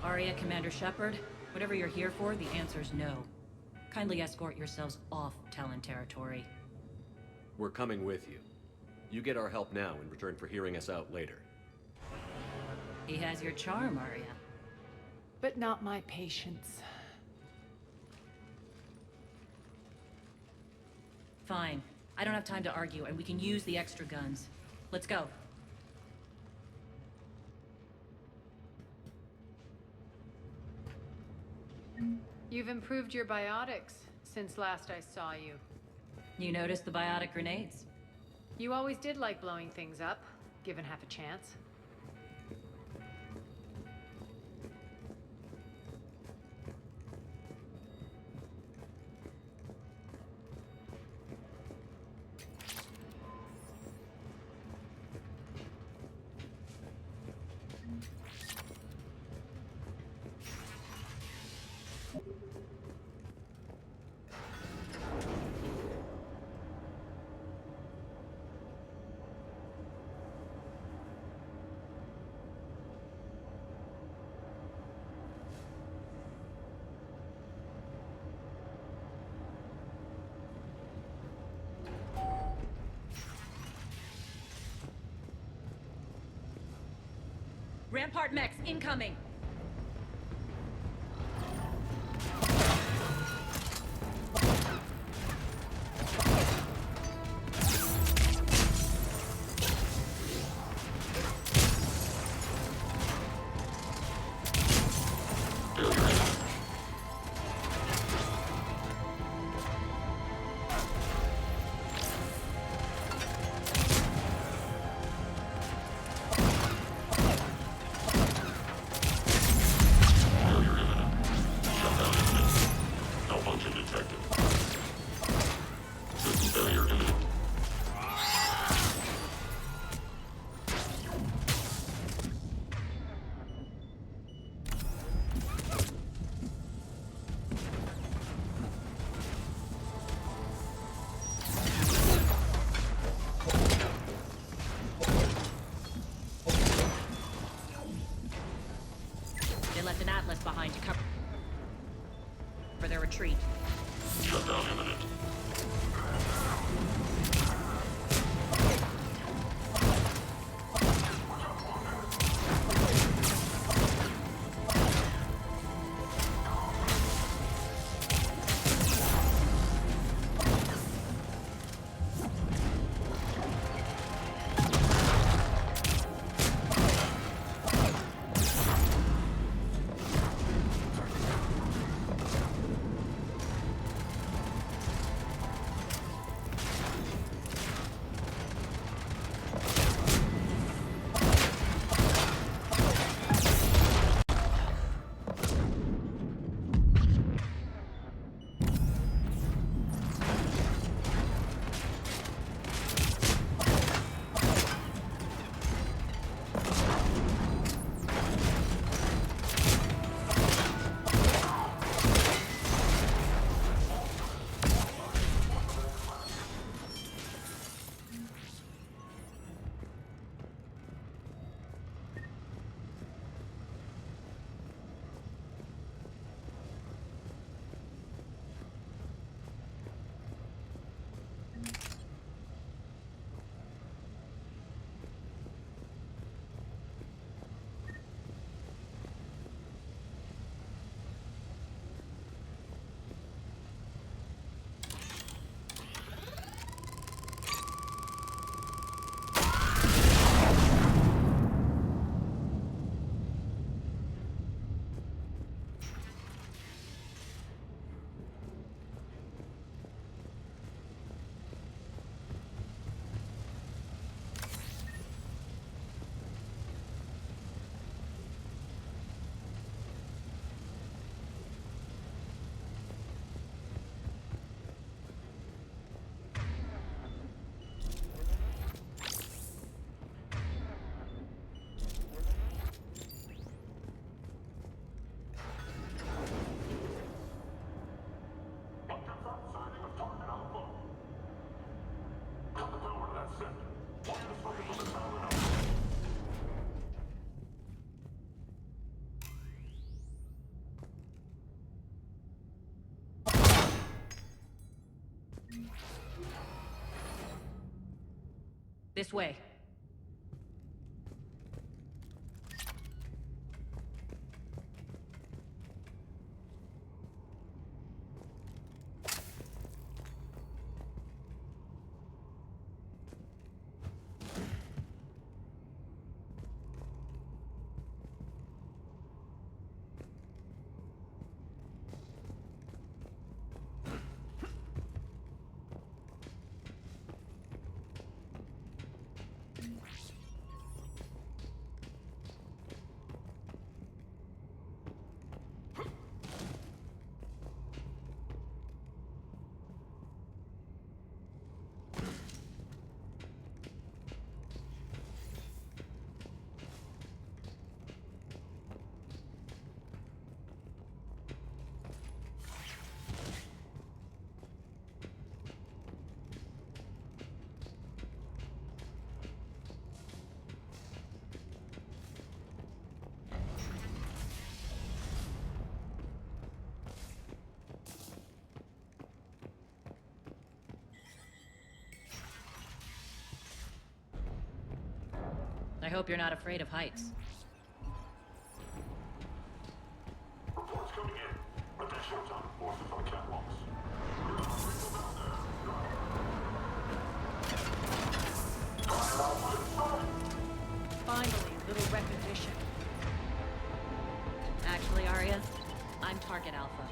Arya, Commander Shepard, whatever you're here for, the answer's no. Kindly escort yourselves off Talon territory. We're coming with you. You get our help now in return for hearing us out later. He has your charm, Arya. But not my patience. Fine. I don't have time to argue, and we can use the extra guns. Let's go. You've improved your biotics since last I saw you. You noticed the biotic grenades? You always did like blowing things up, given half a chance. Rampart mechs incoming! An Atlas behind to cover for their retreat. Shutdown imminent. This way. I hope you're not afraid of heights. Reports coming in. Attention, forces on the catwalks. Finally, a little recognition. Actually, Arya, I'm Target Alpha.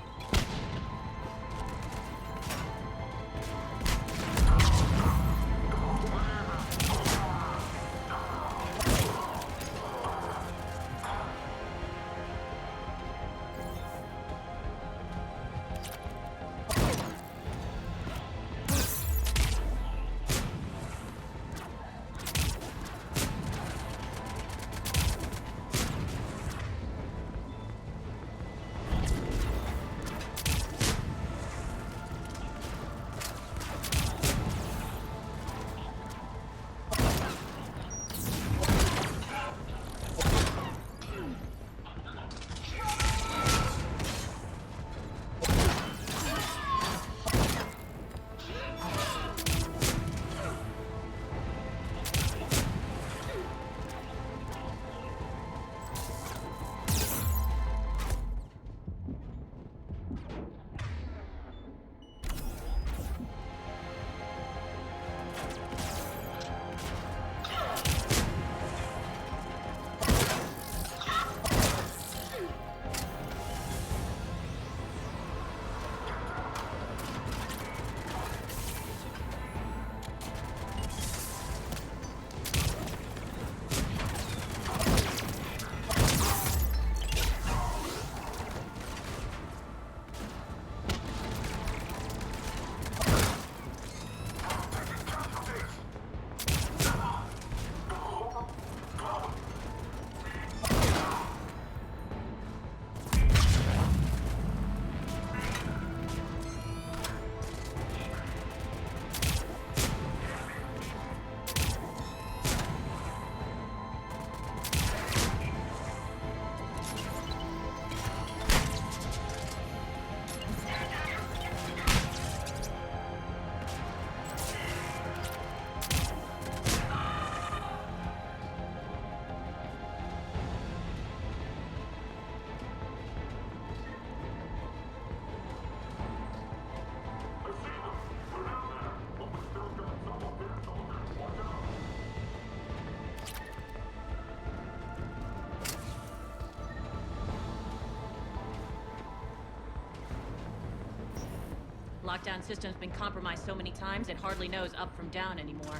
Lockdown system's been compromised so many times it hardly knows up from down anymore.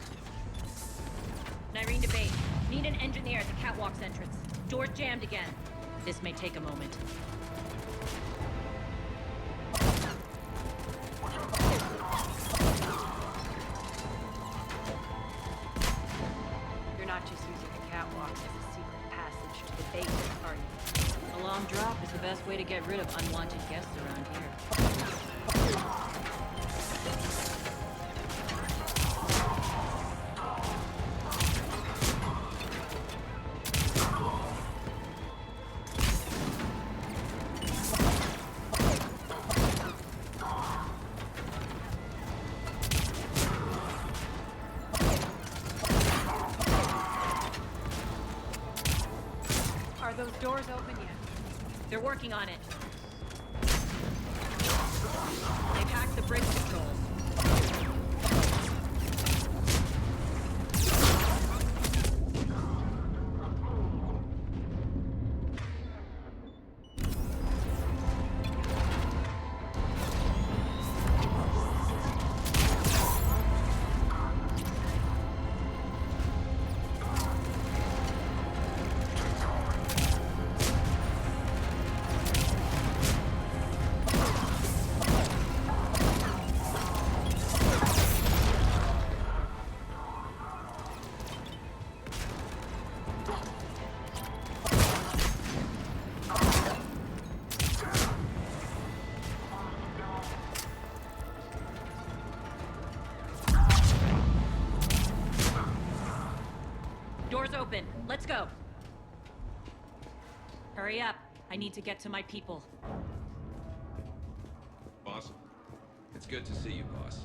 Nyreen to base. Need an engineer at the catwalk's entrance. Door's jammed again. This may take a moment. You're not just using the catwalk as a secret passage to the base, are you? A long drop is the best way to get rid of unwanted guests around here. those doors open yet? They're working on it. They've hacked the bridge controls. Doors open. Let's go. Hurry up. I need to get to my people. Boss? It's good to see you, boss.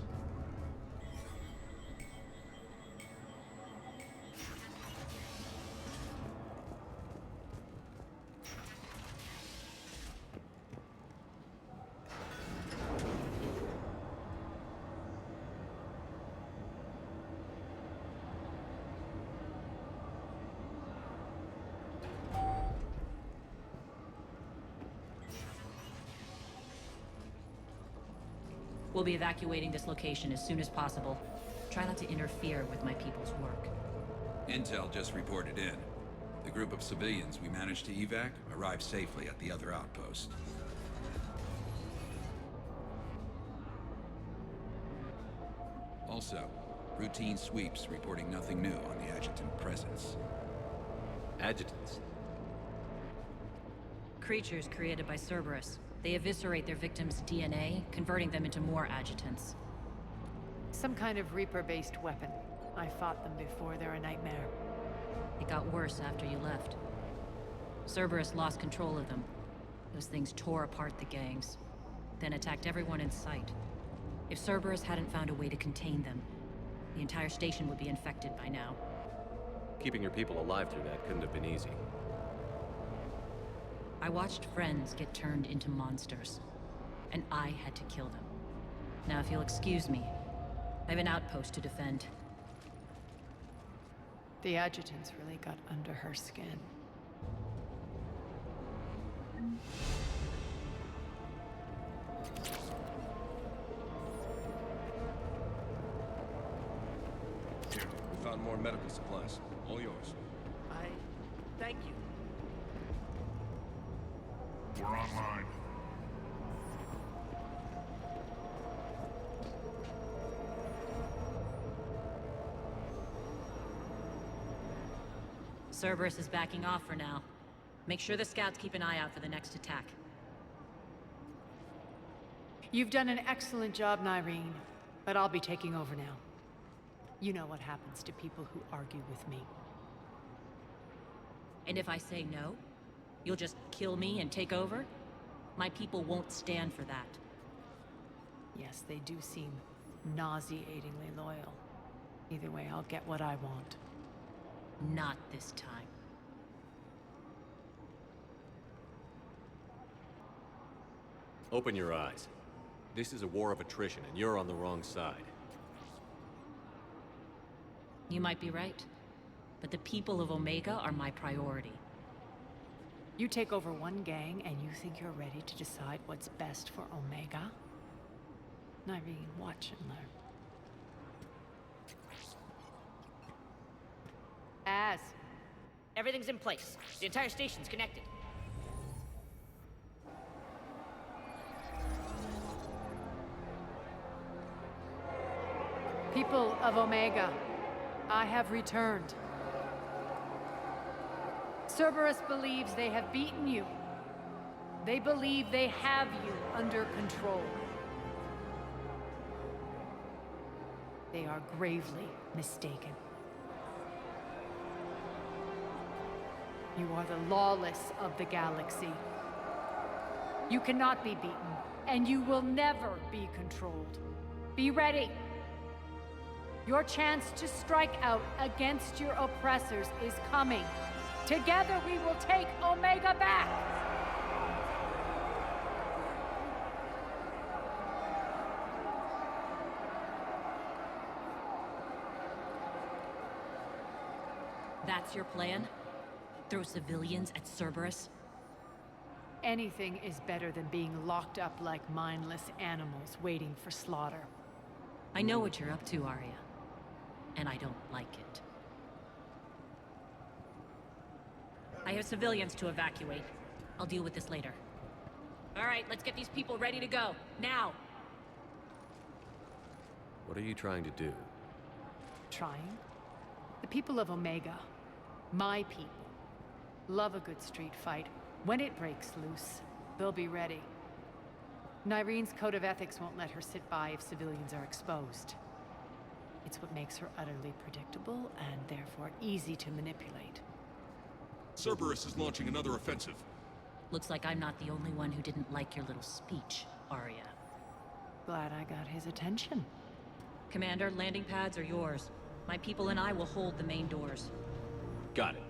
We'll be evacuating this location as soon as possible. Try not to interfere with my people's work. Intel just reported in. The group of civilians we managed to evac arrived safely at the other outpost. Also, routine sweeps reporting nothing new on the adjutant presence. Adjutants? Creatures created by Cerberus. They eviscerate their victims' DNA, converting them into more adjutants. Some kind of Reaper-based weapon. I fought them before, they're a nightmare. It got worse after you left. Cerberus lost control of them. Those things tore apart the gangs, then attacked everyone in sight. If Cerberus hadn't found a way to contain them, the entire station would be infected by now. Keeping your people alive through that couldn't have been easy. I watched friends get turned into monsters, and I had to kill them. Now, if you'll excuse me, I have an outpost to defend. The adjutants really got under her skin. Here, we found more medical supplies. All yours. Thank you. We're online. Cerberus is backing off for now. Make sure the scouts keep an eye out for the next attack. You've done an excellent job, Nyreen, but I'll be taking over now. You know what happens to people who argue with me. And if I say no, you'll just kill me and take over? My people won't stand for that. Yes, they do seem nauseatingly loyal. Either way, I'll get what I want. Not this time. Open your eyes. This is a war of attrition, and you're on the wrong side. You might be right, but the people of Omega are my priority. You take over one gang, and you think you're ready to decide what's best for Omega? Nyreen, watch and learn. Everything's in place. The entire station's connected. People of Omega, I have returned. Cerberus believes they have beaten you. They believe they have you under control. They are gravely mistaken. You are the lawless of the galaxy. You cannot be beaten, and you will never be controlled. Be ready. Your chance to strike out against your oppressors is coming. Together we will take Omega back! That's your plan? Throw civilians at Cerberus? Anything is better than being locked up like mindless animals waiting for slaughter. I know what you're up to, Arya. And I don't like it. I have civilians to evacuate. I'll deal with this later. All right, let's get these people ready to go. Now! What are you trying to do? Trying? The people of Omega, my people, love a good street fight. When it breaks loose, they'll be ready. Nyrene's code of ethics won't let her sit by if civilians are exposed. It's what makes her utterly predictable and therefore easy to manipulate. Cerberus is launching another offensive. Looks like I'm not the only one who didn't like your little speech, Arya. Glad I got his attention. Commander, landing pads are yours. My people and I will hold the main doors. Got it.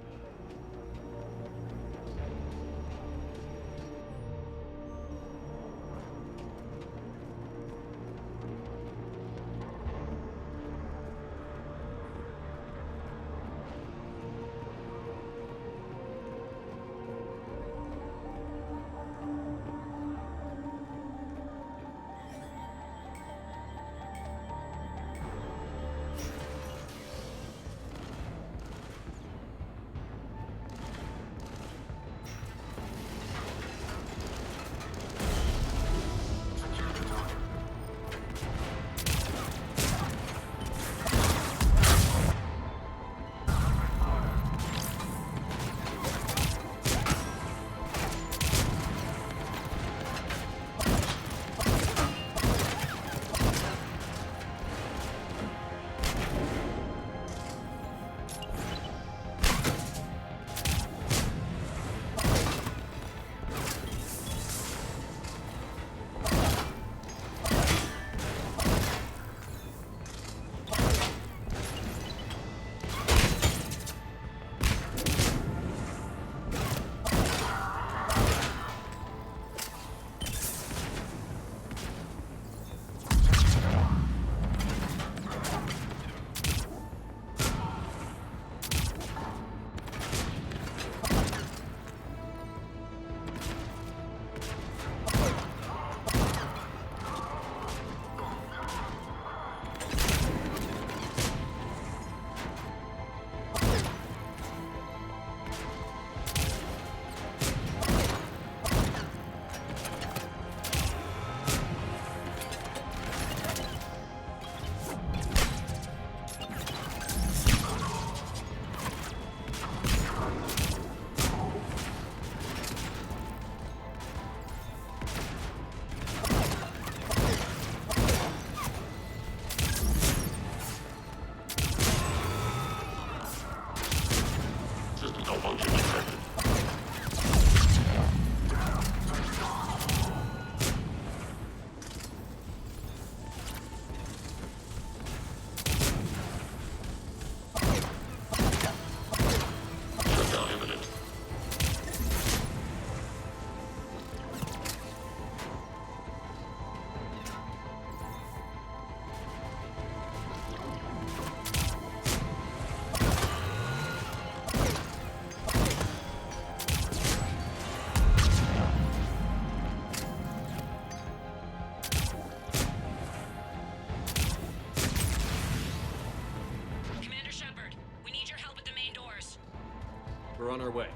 We're on our way.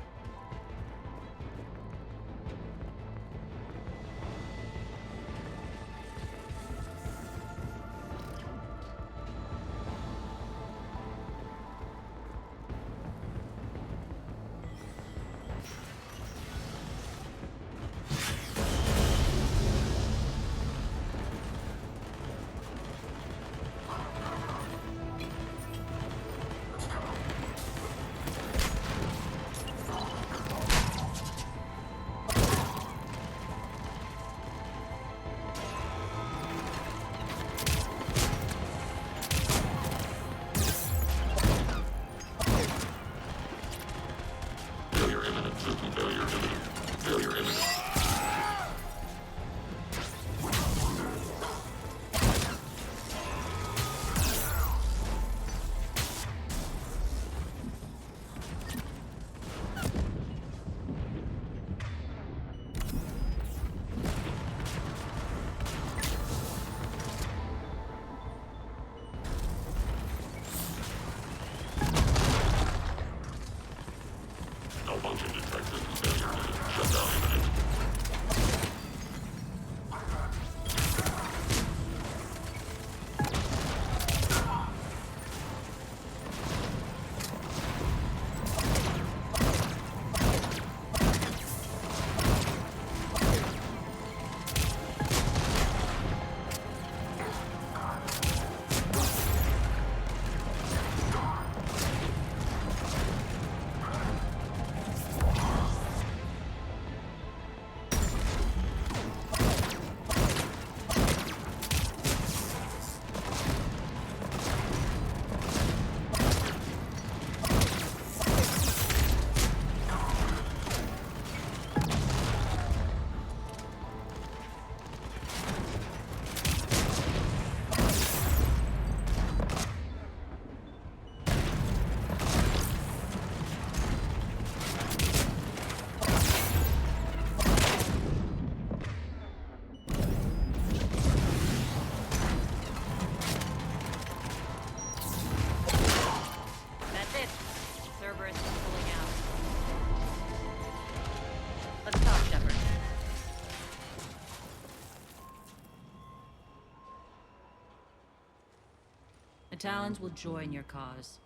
Talons will join your cause.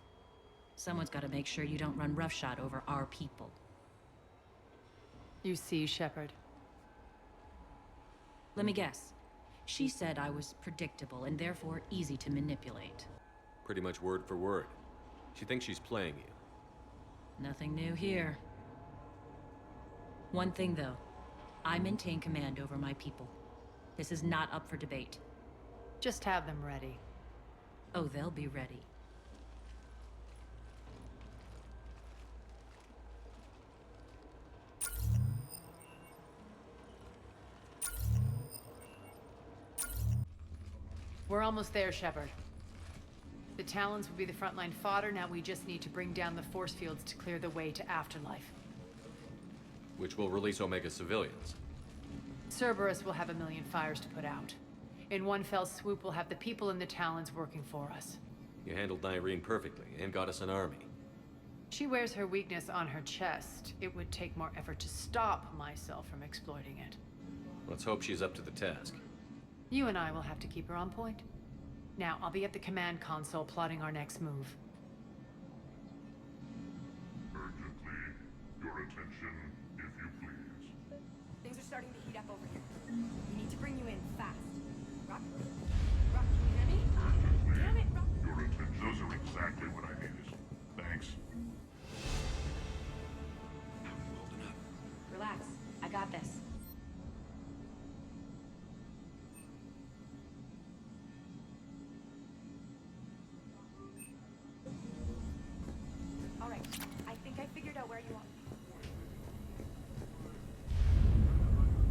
Someone's got to make sure you don't run roughshod over our people. You see, Shepard. Let me guess. She said I was predictable and therefore easy to manipulate. Pretty much word for word. She thinks she's playing you. Nothing new here. One thing, though. I maintain command over my people. This is not up for debate. Just have them ready. Oh, they'll be ready. We're almost there, Shepard. The Talons will be the frontline fodder. Now we just need to bring down the force fields to clear the way to Afterlife. Which will release Omega civilians. Cerberus will have a million fires to put out. In one fell swoop, we'll have the people in the Talons working for us. You handled Nyreen perfectly, and got us an army. She wears her weakness on her chest. It would take more effort to stop myself from exploiting it. Let's hope she's up to the task. You and I will have to keep her on point. Now, I'll be at the command console plotting our next move. Urgently, your attention, if you please. Things are starting to heat up over here. We need to bring you in fast. Rock? Rock, can you hear me? Damn it, Rock! Your attention. Those are exactly what I needed. Thanks. Relax. I got this. All right. I think I figured out where you are.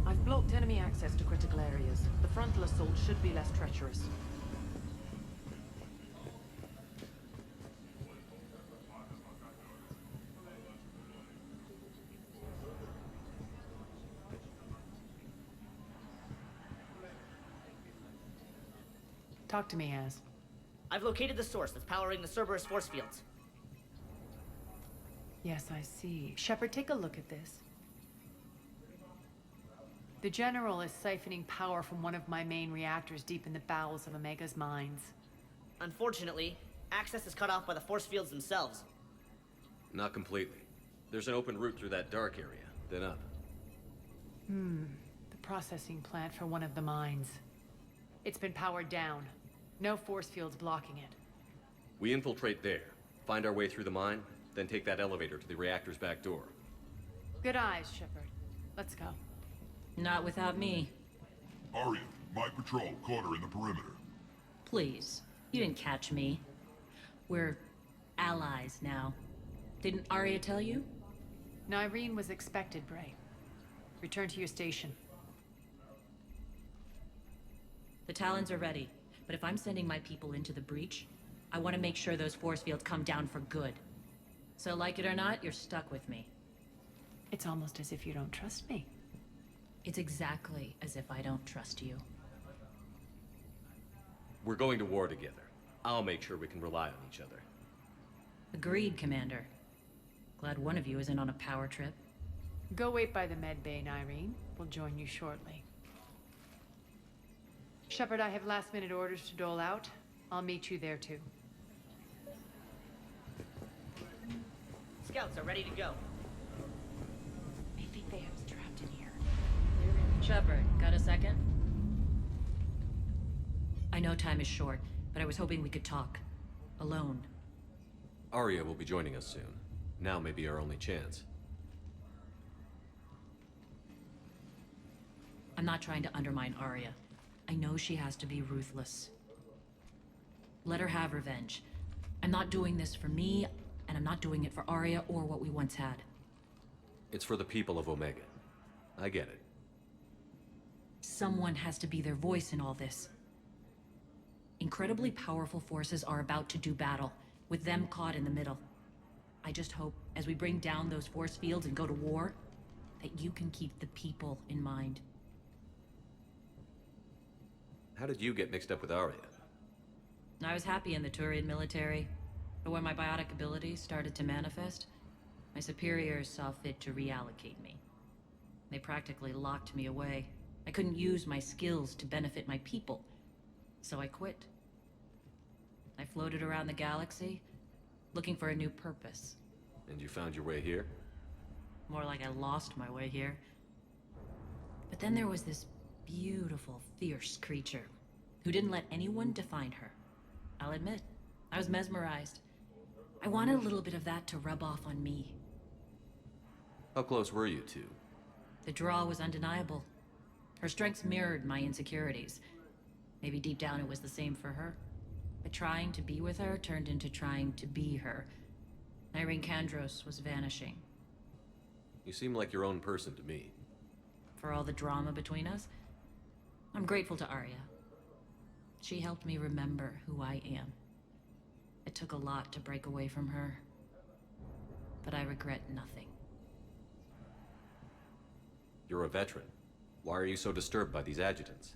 I've blocked enemy access to critical areas. The frontal assault should be less treacherous. Talk to me, Az. I've located the source that's powering the Cerberus force fields. Yes, I see. Shepard, take a look at this. The General is siphoning power from one of my main reactors deep in the bowels of Omega's mines. Unfortunately, access is cut off by the force fields themselves. Not completely. There's an open route through that dark area, then up. The processing plant for one of the mines. It's been powered down. No force fields blocking it. We infiltrate there, find our way through the mine, then take that elevator to the reactor's back door. Good eyes, Shepard. Let's go. Not without me. Arya, my patrol caught her in the perimeter. Please. You didn't catch me. We're allies now. Didn't Arya tell you? Nyreen was expected, Bray. Return to your station. The Talons are ready, but if I'm sending my people into the breach, I want to make sure those force fields come down for good. So like it or not, you're stuck with me. It's almost as if you don't trust me. It's exactly as if I don't trust you. We're going to war together. I'll make sure we can rely on each other. Agreed, Commander. Glad one of you isn't on a power trip. Go wait by the med bay, Nyreen. We'll join you shortly. Shepard, I have last-minute orders to dole out. I'll meet you there, too. Scouts are ready to go. I think they have us trapped in here. Shepard, got a second? I know time is short, but I was hoping we could talk. Alone. Arya will be joining us soon. Now may be our only chance. I'm not trying to undermine Arya. I know she has to be ruthless. Let her have revenge. I'm not doing this for me, and I'm not doing it for Arya or what we once had. It's for the people of Omega. I get it. Someone has to be their voice in all this. Incredibly powerful forces are about to do battle, with them caught in the middle. I just hope, as we bring down those force fields and go to war, that you can keep the people in mind. How did you get mixed up with Arya? I was happy in the Turian military, but when my biotic abilities started to manifest, my superiors saw fit to reallocate me. They practically locked me away. I couldn't use my skills to benefit my people, so I quit. I floated around the galaxy, looking for a new purpose. And you found your way here? More like I lost my way here. But then there was this beautiful, fierce creature who didn't let anyone define her. I'll admit, I was mesmerized. I wanted a little bit of that to rub off on me. How close were you two? The draw was undeniable. Her strengths mirrored my insecurities. Maybe deep down it was the same for her. But trying to be with her turned into trying to be her. Irene Kandros was vanishing. You seem like your own person to me. For all the drama between us, I'm grateful to Arya. She helped me remember who I am. It took a lot to break away from her, but I regret nothing. You're a veteran. Why are you so disturbed by these adjutants?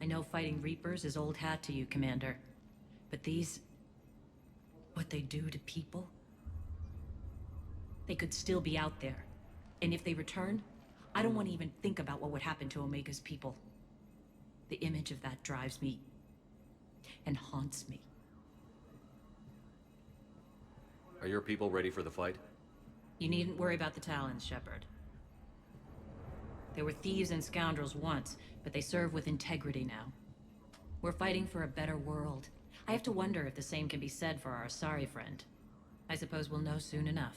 I know fighting Reapers is old hat to you, Commander. But these... what they do to people? They could still be out there. And if they return, I don't want to even think about what would happen to Omega's people. The image of that drives me and haunts me. Are your people ready for the fight? You needn't worry about the Talons, Shepard. They were thieves and scoundrels once, but they serve with integrity now. We're fighting for a better world. I have to wonder if the same can be said for our Asari friend. I suppose we'll know soon enough.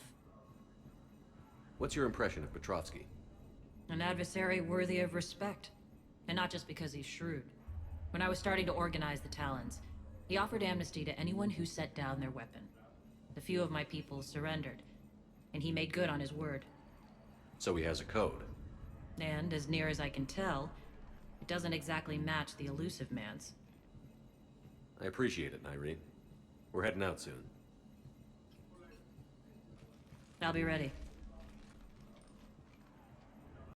What's your impression of Petrovsky? An adversary worthy of respect. And not just because he's shrewd. When I was starting to organize the Talons, he offered amnesty to anyone who set down their weapon. A few of my people surrendered, and he made good on his word. So he has a code? And, as near as I can tell, it doesn't exactly match the Elusive Man's. I appreciate it, Irene. We're heading out soon. I'll be ready.